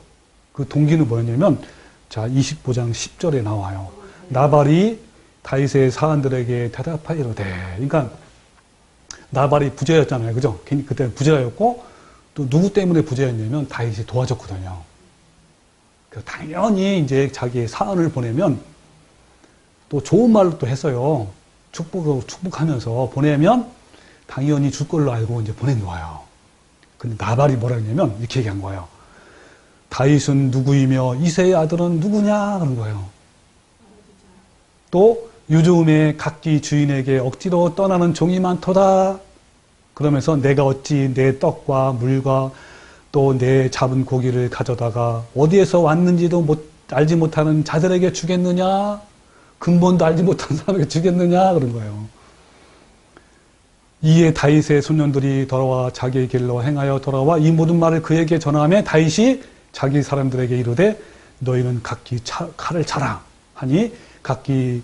그 동기는 뭐였냐면, 자, 25장 10절에 나와요. 나발이 다윗의 사람들에게 대답하이로되. 그러니까, 나발이 부자였잖아요. 그죠? 그때 부자였고, 또 누구 때문에 부자였냐면, 다윗이 도와줬거든요. 당연히 이제 자기의 사안을 보내면, 또 좋은 말로 또 했어요. 축복하면서 보내면, 당연히 줄 걸로 알고 이제 보낸 거예요. 근데 나발이 뭐라 했냐면 이렇게 얘기한 거예요. 다윗은 누구이며 이새의 아들은 누구냐 그런 거예요. 또 요즘에 각기 주인에게 억지로 떠나는 종이 많도다. 그러면서 내가 어찌 내 떡과 물과 또 내 잡은 고기를 가져다가 어디에서 왔는지도 알지 못하는 자들에게 주겠느냐? 근본도 알지 못하는 사람에게 주겠느냐? 그런 거예요. 이에 다윗의 소년들이 돌아와 자기의 길로 행하여 돌아와 이 모든 말을 그에게 전하며 다윗이 자기 사람들에게 이르되 너희는 각기 칼을 차라 하니 각기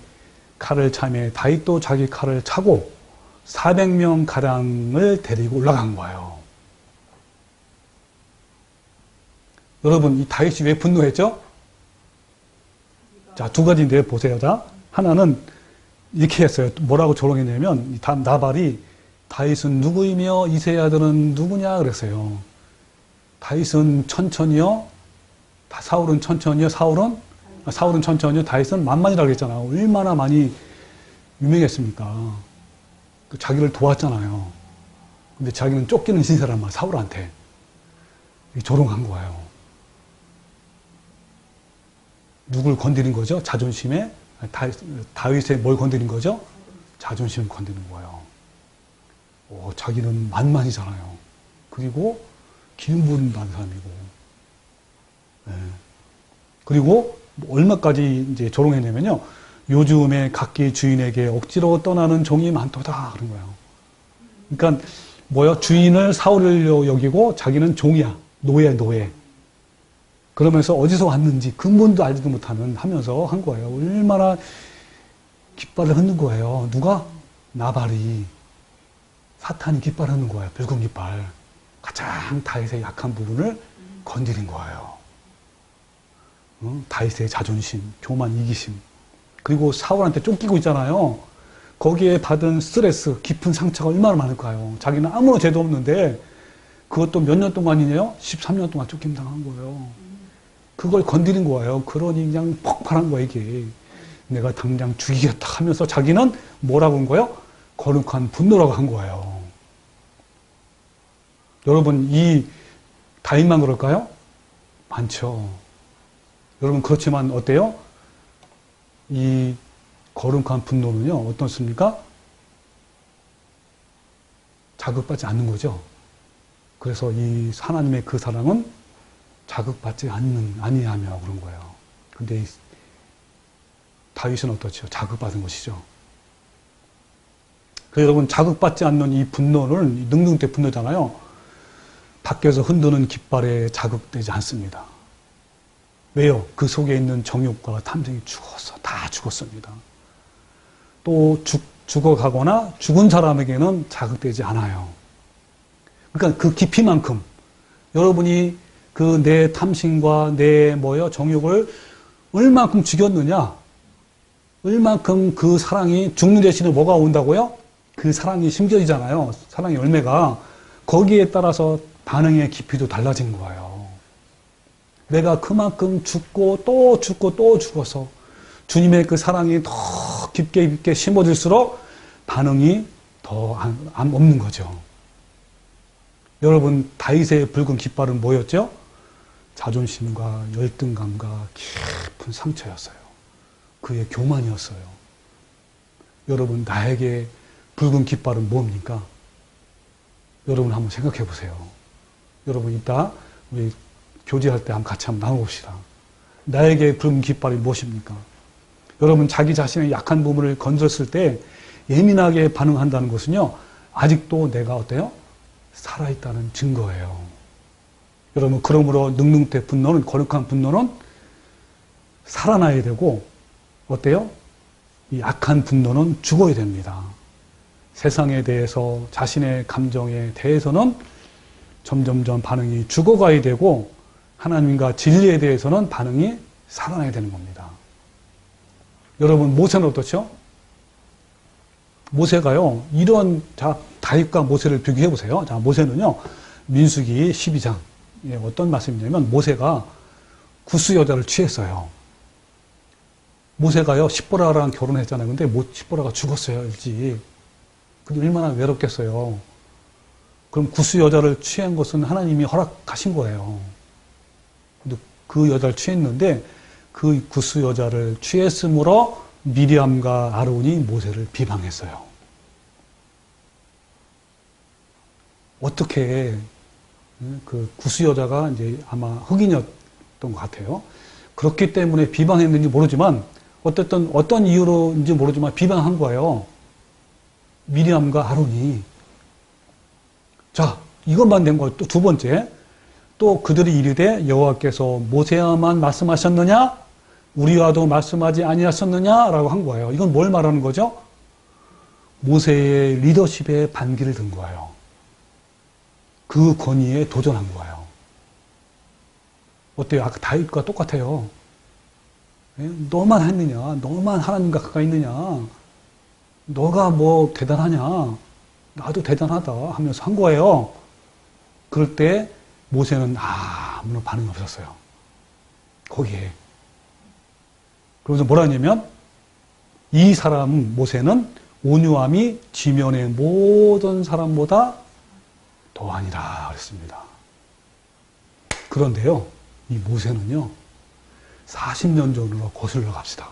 칼을 차매 다윗도 자기 칼을 차고 400명 가량을 데리고 올라간 거예요. 여러분, 이 다윗이 왜 분노했죠? 자, 두 가지인데 보세요. 자, 하나는 이렇게 했어요. 뭐라고 조롱했냐면 나발이 다윗은 누구이며 이새의 아들은 누구냐 그랬어요. 다윗은 천천히요. 사울은 천천히요. 사울은 천천히요. 다윗은 만만이라고 했잖아요. 얼마나 많이 유명했습니까? 자기를 도왔잖아요. 근데 자기는 쫓기는 신세란 말, 사울한테. 조롱한 거예요. 누굴 건드린 거죠? 자존심에? 다윗의 뭘 건드린 거죠? 자존심을 건드린 거예요. 자기는 만만이잖아요. 그리고 기름 부음 받은 사람이고. 네. 그리고 얼마까지 이제 조롱했냐면요. 요즘에 각기 주인에게 억지로 떠나는 종이 많도다. 그런 거예요. 그러니까 뭐요? 주인을 사울로 여기고 자기는 종이야. 노예. 그러면서 어디서 왔는지 근본도 알지도 못하는 하면서 한 거예요. 얼마나 깃발을 흔든 거예요. 누가? 나발이. 사탄이 깃발 흔든 거예요. 붉은 깃발. 가장 다윗의 약한 부분을 건드린 거예요. 다윗의 자존심, 교만, 이기심. 그리고 사울한테 쫓기고 있잖아요. 거기에 받은 스트레스, 깊은 상처가 얼마나 많을까요? 자기는 아무런 죄도 없는데 그것도 몇 년 동안이네요? 13년 동안 쫓김 당한 거예요. 그걸 건드린 거예요. 그러니 그냥 폭발한 거예요, 이게. 내가 당장 죽이겠다 하면서 자기는 뭐라고 한 거예요? 거룩한 분노라고 한 거예요. 여러분, 이 다윗만 그럴까요? 많죠. 여러분, 그렇지만 어때요? 이 거룩한 분노는요, 어떻습니까? 자극받지 않는 거죠. 그래서 이 하나님의 그 사랑은 자극받지 아니하며 그런 거예요. 근데 다윗은 어떻죠? 자극받은 것이죠. 그래서 여러분, 자극받지 않는 이 분노는 능동태 분노잖아요. 밖에서 흔드는 깃발에 자극되지 않습니다. 왜요? 그 속에 있는 정욕과 탐정이 다 죽었습니다. 또 죽어가거나 죽은 사람에게는 자극되지 않아요. 그러니까 그 깊이만큼 여러분이 그 내 탐심과 내 정욕을 얼만큼 죽였느냐, 얼만큼 그 사랑이 죽는 대신에 뭐가 온다고요? 그 사랑이 심겨지잖아요. 사랑의 열매가. 거기에 따라서 반응의 깊이도 달라진 거예요. 내가 그만큼 죽고 또 죽고 또 죽어서 주님의 그 사랑이 더 깊게 깊게 심어질수록 반응이 더 없는 거죠. 여러분, 다윗의 붉은 깃발은 뭐였죠? 자존심과 열등감과 깊은 상처였어요. 그의 교만이었어요. 여러분, 나에게 붉은 깃발은 뭡니까? 여러분 한번 생각해 보세요. 여러분, 이따 우리 교제할 때 같이 한번 나눠봅시다. 나에게 붉은 깃발이 무엇입니까? 여러분, 자기 자신의 약한 부분을 건졌을 때 예민하게 반응한다는 것은요, 아직도 내가 어때요? 살아있다는 증거예요. 여러분, 그러므로 능능태 분노는, 거룩한 분노는 살아나야 되고, 어때요? 이 약한 분노는 죽어야 됩니다. 세상에 대해서, 자신의 감정에 대해서는 점점점 반응이 죽어가야 되고, 하나님과 진리에 대해서는 반응이 살아나야 되는 겁니다. 여러분, 모세는 어떻죠? 모세가요, 자, 다윗과 모세를 비교해 보세요. 자, 모세는요, 민수기 12장. 예, 어떤 말씀이냐면, 모세가 구스 여자를 취했어요. 모세가요, 십보라랑 결혼했잖아요. 근데 십보라가 죽었어요, 일찍. 근데 얼마나 외롭겠어요. 그럼 구스 여자를 취한 것은 하나님이 허락하신 거예요. 근데 그 여자를 취했는데, 그 구스 여자를 취했으므로 미리암과 아론이 모세를 비방했어요. 어떻게 그 구스 여자가 이제 아마 흑인이었던 것 같아요. 그렇기 때문에 비방했는지 모르지만 어쨌든 어떤 이유로인지 모르지만 비방한 거예요. 미리암과 아론이. 자, 이것만 된 거 또 두 번째. 또 그들이 이르되 여호와께서 모세와만 말씀하셨느냐? 우리와도 말씀하지 아니하셨느냐라고 한 거예요. 이건 뭘 말하는 거죠? 모세의 리더십에 반기를 든 거예요. 그 권위에 도전한 거예요. 어때요? 아까 다윗과 똑같아요. 너만 했느냐? 너만 하나님과 가까이 있느냐? 너가 뭐 대단하냐? 나도 대단하다 하면서 한 거예요. 그럴 때 모세는 아무런 반응이 없었어요. 거기에. 그래서 뭐라 하냐면, 이 사람, 모세는 온유함이 지면의 모든 사람보다 더하니라 그랬습니다. 그런데요, 이 모세는요, 40년 전으로 거슬러 갑시다.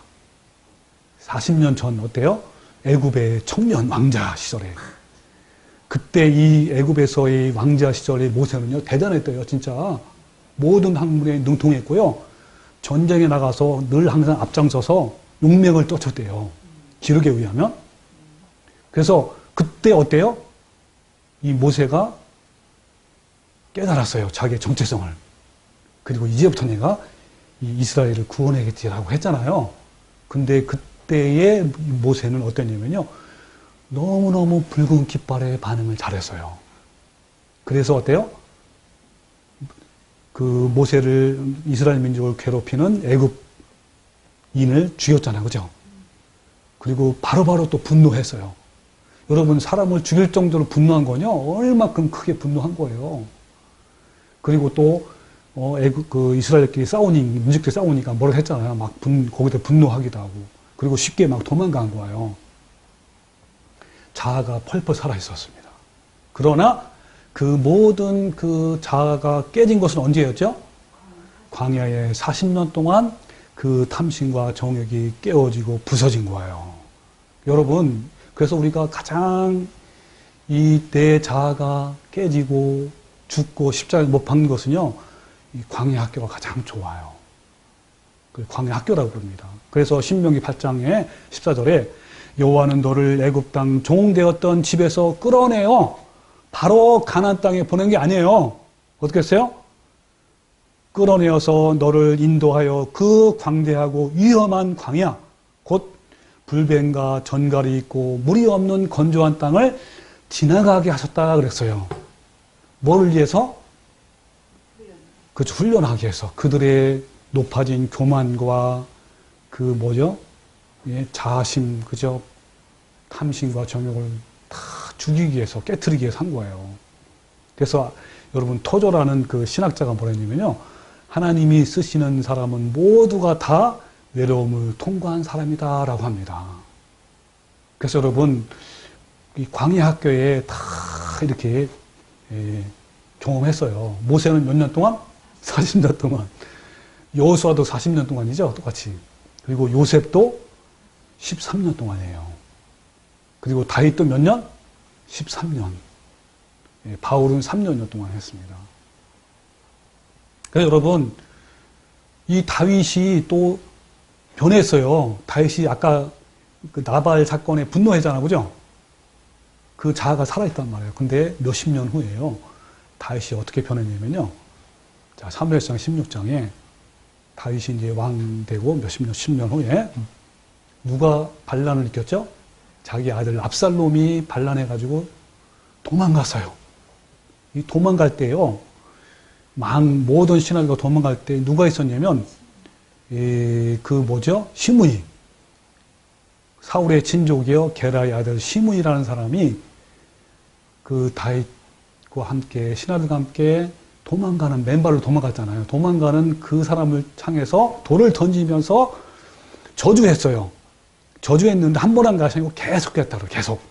40년 전 어때요? 애굽의 청년 왕자 시절에. 그때 이 애굽에서의 왕자 시절의 모세는요, 대단했대요, 진짜. 모든 학문에 능통했고요. 전쟁에 나가서 늘 항상 앞장서서 용맹을 떨쳤대요. 기록에 의하면. 그래서 그때 어때요? 이 모세가 깨달았어요. 자기의 정체성을. 그리고 이제부터 내가 이 이스라엘을 구원하겠지라고 했잖아요. 근데 그때의 모세는 어땠냐면요. 너무너무 붉은 깃발에 반응을 잘했어요. 그래서 어때요? 그 모세를, 이스라엘 민족을 괴롭히는 애굽인을 죽였잖아요. 그죠? 그리고 바로바로 또 분노했어요. 여러분, 사람을 죽일 정도로 분노한 거냐? 얼마큼 크게 분노한 거예요. 그리고 또, 이스라엘끼리 민족끼리 싸우니까 뭐라 했잖아요. 막 거기다 분노하기도 하고. 그리고 쉽게 막 도망간 거예요. 자아가 펄펄 살아 있었습니다. 그러나 그 모든 그 자아가 깨진 것은 언제였죠? 광야에 40년 동안 그 탐심과 정욕이 깨어지고 부서진 거예요. 여러분, 그래서 우리가 가장 이 내 자아가 깨지고 죽고 십자가에 못 박는 것은요, 이 광야 학교가 가장 좋아요. 그 광야 학교라고 부릅니다. 그래서 신명기 8장에 14절에 여호와는 너를 애굽 땅 종되었던 집에서 끌어내어 바로 가나안 땅에 보낸 게 아니에요. 어떻게 했어요? 끌어내어서 너를 인도하여 그 광대하고 위험한 광야, 곧 불뱀과 전갈이 있고 물이 없는 건조한 땅을 지나가게 하셨다 그랬어요. 뭐를 위해서? 그렇죠. 훈련하기 위해서. 그들의 높아진 교만과 그 뭐죠? 예, 자아심, 그죠? 탐심과 정욕을 다 죽이기 위해서, 깨트리기 위해서 한 거예요. 그래서 여러분 토조라는 그 신학자가 뭐라 했냐면요. 하나님이 쓰시는 사람은 모두가 다 외로움을 통과한 사람이다라고 합니다. 그래서 여러분 이 광야 학교에 다 이렇게 경험했어요. 모세는 몇 년 동안? 40년 동안. 여호수아도 40년 동안이죠. 똑같이. 그리고 요셉도 13년 동안이에요. 그리고 다윗도 몇 년? 13년. 바울은 3년 동안 했습니다. 그래서 여러분 이 다윗이 또 변했어요. 다윗이 아까 그 나발 사건에 분노했잖아요. 그죠? 그 자아가 살아있단 말이에요. 근데 몇십 년 후에요. 다윗이 어떻게 변했냐면요. 자, 사무엘상 16장에 다윗이 이제 왕 되고 몇십 년, 10년 후에 누가 반란을 일으켰죠? 자기 아들 압살롬이 반란해가지고 도망갔어요. 이 도망갈 때요. 모든 신하가 도망갈 때 누가 있었냐면 시므이, 사울의 친족이요 게라의 아들 시므이라는 사람이 그 다윗과 함께 신하들과 함께 도망가는 맨발로 도망갔잖아요. 도망가는 그 사람을 향해서 돌을 던지면서 저주했어요. 저주했는데 한 번 한 것이 아니고 계속 했다고 계속.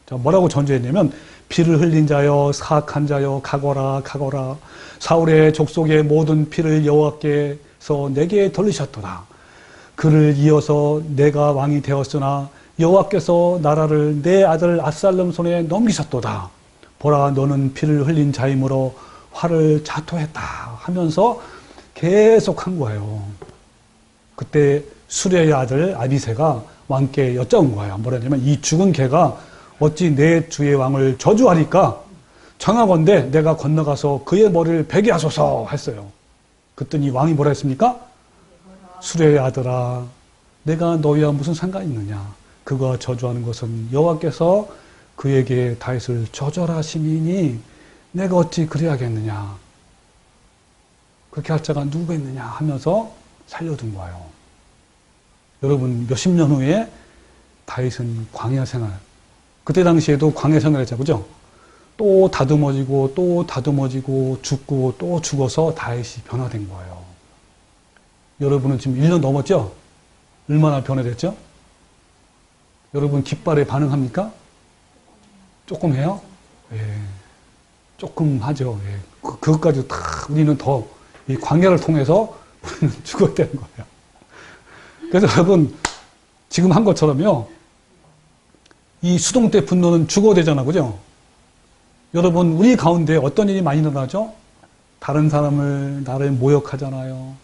자, 뭐라고 전주했냐면 피를 흘린 자여 사악한 자여 가거라 가거라 사울의 족속의 모든 피를 여호와께서 내게 돌리셨도다. 그를 이어서 내가 왕이 되었으나 여호와께서 나라를 내 아들 압살롬 손에 넘기셨도다. 보라 너는 피를 흘린 자이므로 화를 자토했다 하면서 계속 한 거예요. 그때 수레의 아들 아비새가 왕께 여쭤온 거예요. 뭐라냐면 이 죽은 개가 어찌 내 주의 왕을 저주하리까? 청하건대 내가 건너가서 그의 머리를 베게 하소서 했어요. 그랬더니 왕이 뭐라 했습니까? 수레의 아들아, 내가 너희와 무슨 상관이 있느냐? 그가 저주하는 것은 여호와께서 그에게 다윗을 저절하심이니 내가 어찌 그래야겠느냐? 그렇게 할 자가 누구가 있느냐? 하면서 살려둔 거예요. 여러분 몇십 년 후에 다윗은 광야 생활, 그때 당시에도 광야 생활했죠. 그죠? 또 다듬어지고 죽고 또 죽어서 다윗이 변화된 거예요. 여러분은 지금 1년 넘었죠? 얼마나 변화됐죠? 여러분 깃발에 반응합니까? 조금 해요? 예. 조금 하죠. 예. 그것까지 다 우리는 더 이 광야를 통해서 우리는 죽어야 되는 거예요. 그래서 여러분 지금 한 것처럼요. 이 수동 때 분노는 죽어야 되잖아. 그죠? 여러분 우리 가운데 어떤 일이 많이 일어나죠? 다른 사람을 나를 모욕하잖아요.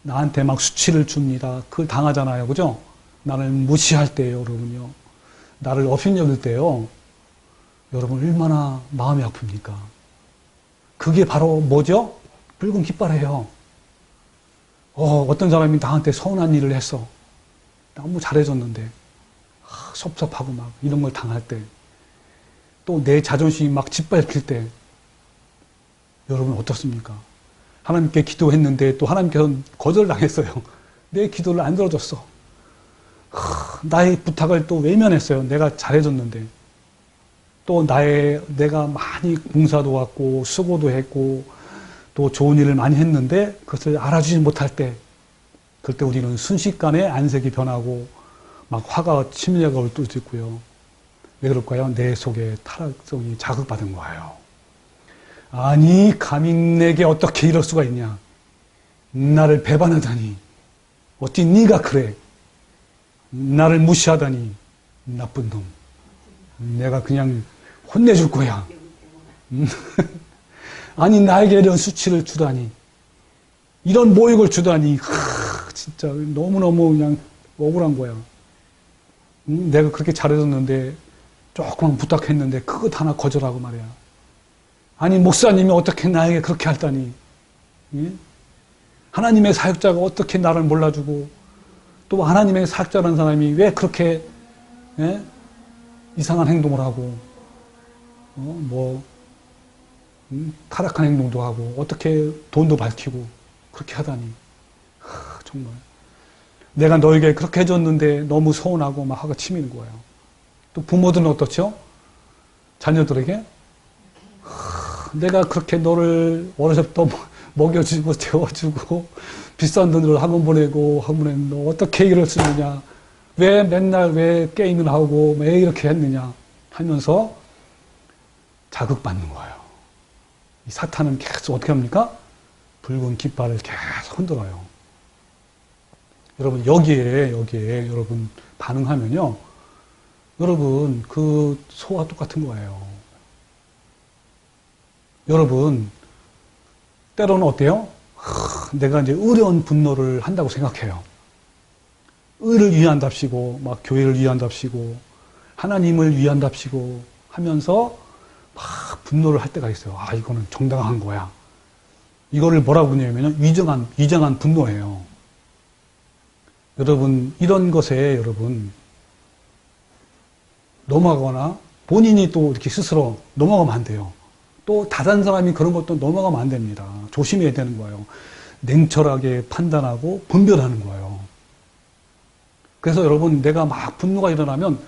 나한테 막 수치를 줍니다. 그걸 당하잖아요. 그죠? 나를 무시할 때요. 여러분요. 나를 업신여길 때요. 여러분 얼마나 마음이 아픕니까? 그게 바로 뭐죠? 붉은 깃발이에요. 어떤 사람이 나한테 서운한 일을 했어. 너무 잘해줬는데 섭섭하고 막 이런 걸 당할 때, 또 내 자존심이 막 짓밟힐 때 여러분 어떻습니까? 하나님께 기도했는데 또 하나님께서 거절당했어요. 내 기도를 안 들어줬어. 나의 부탁을 또 외면했어요. 내가 잘해줬는데. 또 내가 많이 봉사도 했고 수고도 했고 또 좋은 일을 많이 했는데 그것을 알아주지 못할 때, 그럴 때 우리는 순식간에 안색이 변하고 막 화가 치밀려가 올 때도 있고요. 왜 그럴까요? 내 속에 타락성이 자극받은 거예요. 아니 감히 내게 어떻게 이럴 수가 있냐? 나를 배반하다니 어찌 네가 그래? 나를 무시하다니 나쁜 놈. 내가 그냥 혼내줄 거야. 아니 나에게 이런 수치를 주다니, 이런 모욕을 주다니, 진짜 너무너무 그냥 억울한 거야. 내가 그렇게 잘해줬는데 조금만 부탁했는데 그것 하나 거절하고 말이야. 아니 목사님이 어떻게 나에게 그렇게 할다니. 예? 하나님의 사역자가 어떻게 나를 몰라주고, 또 하나님의 사역자라는 사람이 왜 그렇게 이상한 행동을 하고 타락한 행동도 하고 어떻게 돈도 밝히고 그렇게 하다니. 정말 내가 너에게 그렇게 해줬는데 너무 서운하고 막 화가 치미는 거예요. 또 부모들은 어떻죠? 자녀들에게 내가 그렇게 너를 어려서부터 먹여주고 재워주고 비싼 돈으로 학원 보내고 학원에 너 어떻게 일을 쓰느냐, 왜 맨날 왜 게임을 하고 왜 이렇게 했느냐 하면서 자극받는 거예요. 이 사탄은 계속 어떻게 합니까? 붉은 깃발을 계속 흔들어요. 여러분 여기에 여러분 반응하면요, 여러분 그 소와 똑같은 거예요. 여러분 때로는 어때요? 내가 이제 의로운 분노를 한다고 생각해요. 의를 위한답시고 막 교회를 위한답시고 하나님을 위한답시고 하면서 막 분노를 할 때가 있어요. 아, 이거는 정당한 거야. 이거를 뭐라고 부르냐면 위정한 분노예요. 여러분 이런 것에 여러분 넘어가거나 본인이 또 이렇게 스스로 넘어가면 안 돼요. 또 다른 사람이 그런 것도 넘어가면 안 됩니다. 조심해야 되는 거예요. 냉철하게 판단하고 분별하는 거예요. 그래서 여러분 내가 막 분노가 일어나면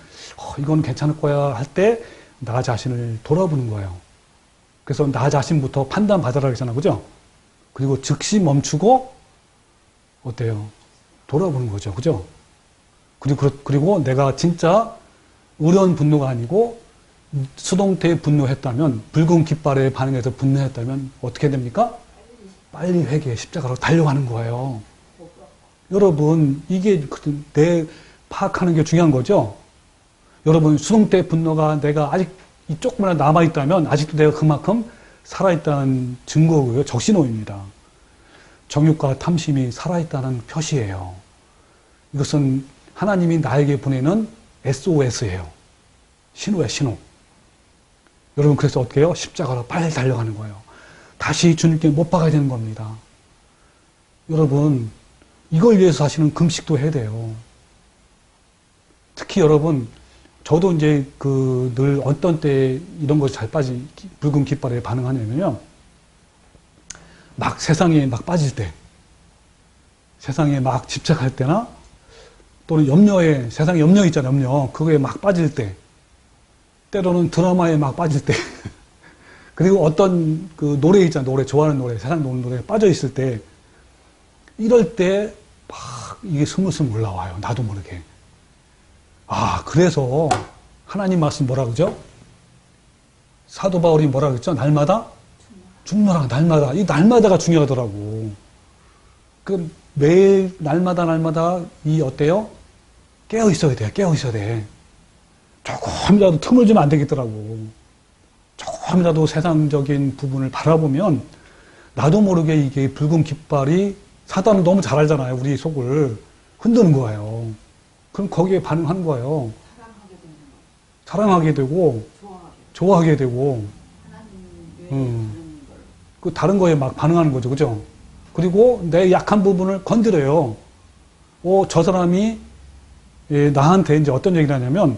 이건 괜찮을 거야 할 때 나 자신을 돌아보는 거예요. 그래서 나 자신부터 판단받으라 그러잖아, 그죠? 그리고 즉시 멈추고 어때요? 돌아보는 거죠, 그죠? 그리고 내가 진짜 의로운 분노가 아니고 수동태에 분노했다면, 붉은 깃발에 반응해서 분노했다면 어떻게 됩니까? 빨리 회개, 십자가로 달려가는 거예요. 여러분 이게 내 파악하는 게 중요한 거죠. 여러분 수동태 분노가 내가 아직 조금이나 남아있다면 아직도 내가 그만큼 살아있다는 증거고요. 적신호입니다. 정욕과 탐심이 살아있다는 표시예요. 이것은 하나님이 나에게 보내는 SOS예요. 신호예요, 신호. 여러분 그래서 어떻게 해요? 십자가로 빨리 달려가는 거예요. 다시 주님께 못 박아야 되는 겁니다. 여러분 이걸 위해서 사실은 금식도 해야 돼요. 특히 여러분 저도 이제 늘 어떤 때 이런 것이 잘 빠진 붉은 깃발에 반응하냐면요, 막 세상에 막 빠질 때, 세상에 막 집착할 때나 또는 세상에 염려 있잖아요, 염려. 그거에 막 빠질 때, 때로는 드라마에 막 빠질 때, 그리고 어떤 그 노래 있잖아요, 노래, 좋아하는 노래, 세상 노래에 빠져 있을 때, 이럴 때 막 이게 스물스물 올라와요. 나도 모르게. 아, 그래서 하나님 말씀 뭐라 그러죠? 사도 바울이 뭐라 그랬죠? 날마다 죽노라, 날마다. 이 날마다가 중요하더라고. 그 매일 날마다 이 어때요? 깨어 있어야 돼. 깨어 있어야 돼. 조금이라도 틈을 주면 안 되겠더라고. 조금이라도 세상적인 부분을 바라보면 나도 모르게 이게 붉은 깃발이, 사단은 너무 잘 알잖아요. 우리 속을 흔드는 거예요. 그럼 거기에 반응하는 거예요. 사랑하게 되고, 좋아하게 되고, 그 다른 거에 막 반응하는 거죠, 그죠? 그리고 내 약한 부분을 건드려요. 저 사람이 나한테 이제 어떤 얘기를 하냐면,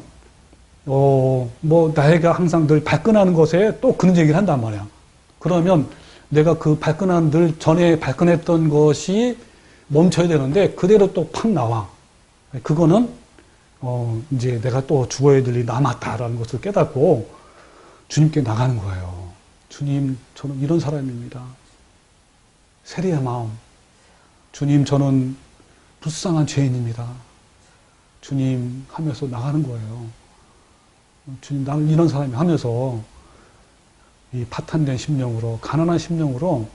나이가 항상 늘 발끈하는 것에 또 그런 얘기를 한단 말이야. 그러면 내가 그 늘 전에 발끈했던 것이 멈춰야 되는데 그대로 또 팍 나와. 그거는 이제 내가 또 죽어야 될 일이 남았다라는 것을 깨닫고 주님께 나가는 거예요. 주님, 저는 이런 사람입니다. 세리의 마음. 주님, 저는 불쌍한 죄인입니다. 주님 하면서 나가는 거예요. 주님, 나는 이런 사람이 하면서 이 파탄된 심령으로, 가난한 심령으로,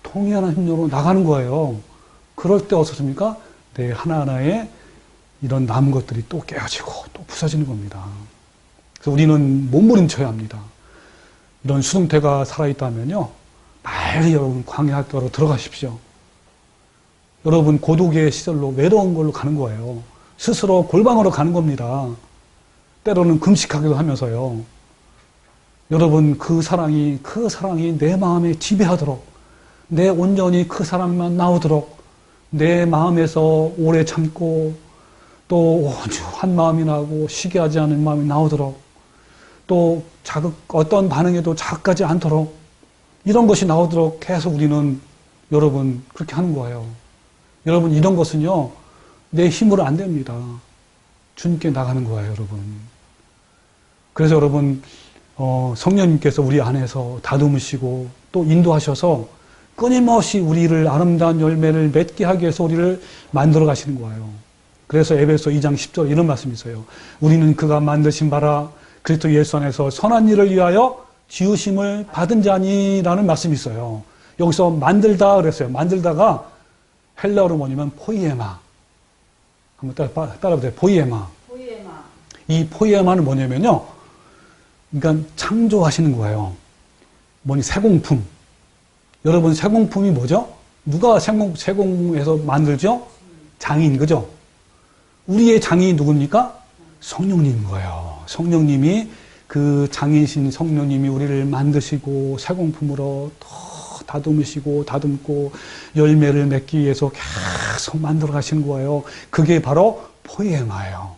통회하는 심령으로 나가는 거예요. 그럴 때 어떻습니까? 내 하나하나의 이런 남은 것들이 또 깨어지고 또 부서지는 겁니다. 그래서 우리는 몸부림쳐야 합니다. 이런 수동태가 살아있다면요, 빨리 여러분 광야학교로 들어가십시오. 여러분 고독의 시절로, 외로운 걸로 가는 거예요. 스스로 골방으로 가는 겁니다. 때로는 금식하기도 하면서요. 여러분 그 사랑이 내 마음에 지배하도록, 내 온전히 그 사랑만 나오도록, 내 마음에서 오래 참고 또 온유한 마음이 나고 시기하지 않은 마음이 나오도록, 또 어떤 반응에도 자극하지 않도록, 이런 것이 나오도록 계속 우리는 여러분 그렇게 하는 거예요. 여러분 이런 것은요, 내 힘으로 안 됩니다. 주님께 나가는 거예요, 여러분. 그래서 여러분 성령님께서 우리 안에서 다듬으시고 또 인도하셔서 끊임없이 우리를 아름다운 열매를 맺게 하기 위해서 우리를 만들어 가시는 거예요. 그래서 에베소 2장 10절 이런 말씀이 있어요. 우리는 그가 만드신 바라 그리스도 예수 안에서 선한 일을 위하여 지으심을 받은 자니라는 말씀이 있어요. 여기서 만들다 그랬어요. 만들다가 헬라어로 뭐냐면 포이에마. 한번 따라보세요. 포이에마. 포이에마. 이 포이에마는 뭐냐면요. 그러니까 창조하시는 거예요. 뭐니 세공품. 여러분 세공품이 뭐죠? 누가 세공해서 만들죠? 장인, 그죠? 우리의 장인이 누굽니까? 성령님인 거예요. 성령님이 그 장인신 성령님이 우리를 만드시고 세공품으로 더 다듬으시고 다듬고 열매를 맺기 위해서 계속 만들어 가시는 거예요. 그게 바로 포이에마예요.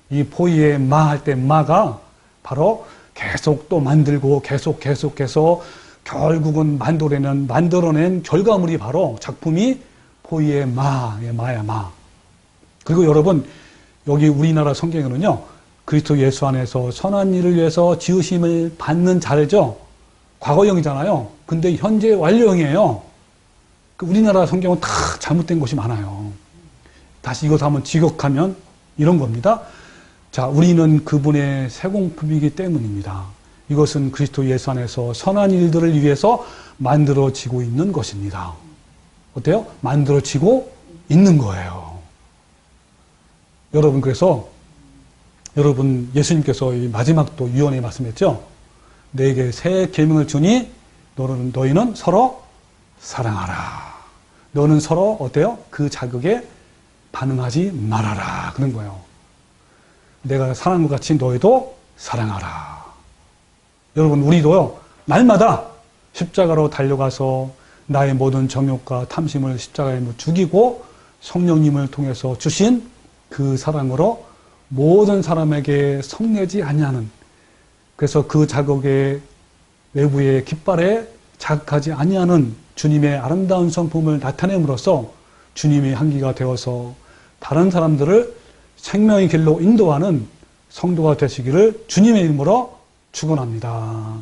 이 포이에마 할 때 마가 바로 계속 또 만들고 계속해서 결국은 만들어낸 결과물이 바로 작품이 포이에마의 마야 마. 그리고 여러분 여기 우리나라 성경에는요 그리스도 예수 안에서 선한 일을 위해서 지으심을 받는 자래죠. 과거형이잖아요. 근데 현재 완료형이에요. 우리나라 성경은 다 잘못된 것이 많아요. 다시 이것을 한번 지적하면 이런 겁니다. 자, 우리는 그분의 세공품이기 때문입니다. 이것은 그리스도 예수 안에서 선한 일들을 위해서 만들어지고 있는 것입니다. 어때요? 만들어지고 있는 거예요. 여러분, 그래서 여러분 예수님께서 이 마지막 또 유언에 말씀했죠. 내게 새 계명을 주니 너희는 서로 사랑하라. 너는 서로 어때요? 그 자극에 반응하지 말아라. 그런 거예요. 내가 사랑한 것 같이 너희도 사랑하라. 여러분 우리도요. 날마다 십자가로 달려가서 나의 모든 정욕과 탐심을 십자가에 죽이고 성령님을 통해서 주신 그 사랑으로 모든 사람에게 성내지 아니하는 그래서 그 자극의 외부의 깃발에 자극하지 아니하는 주님의 아름다운 성품을 나타냄으로써 주님의 향기가 되어서 다른 사람들을 생명의 길로 인도하는 성도가 되시기를 주님의 이름으로 축원합니다.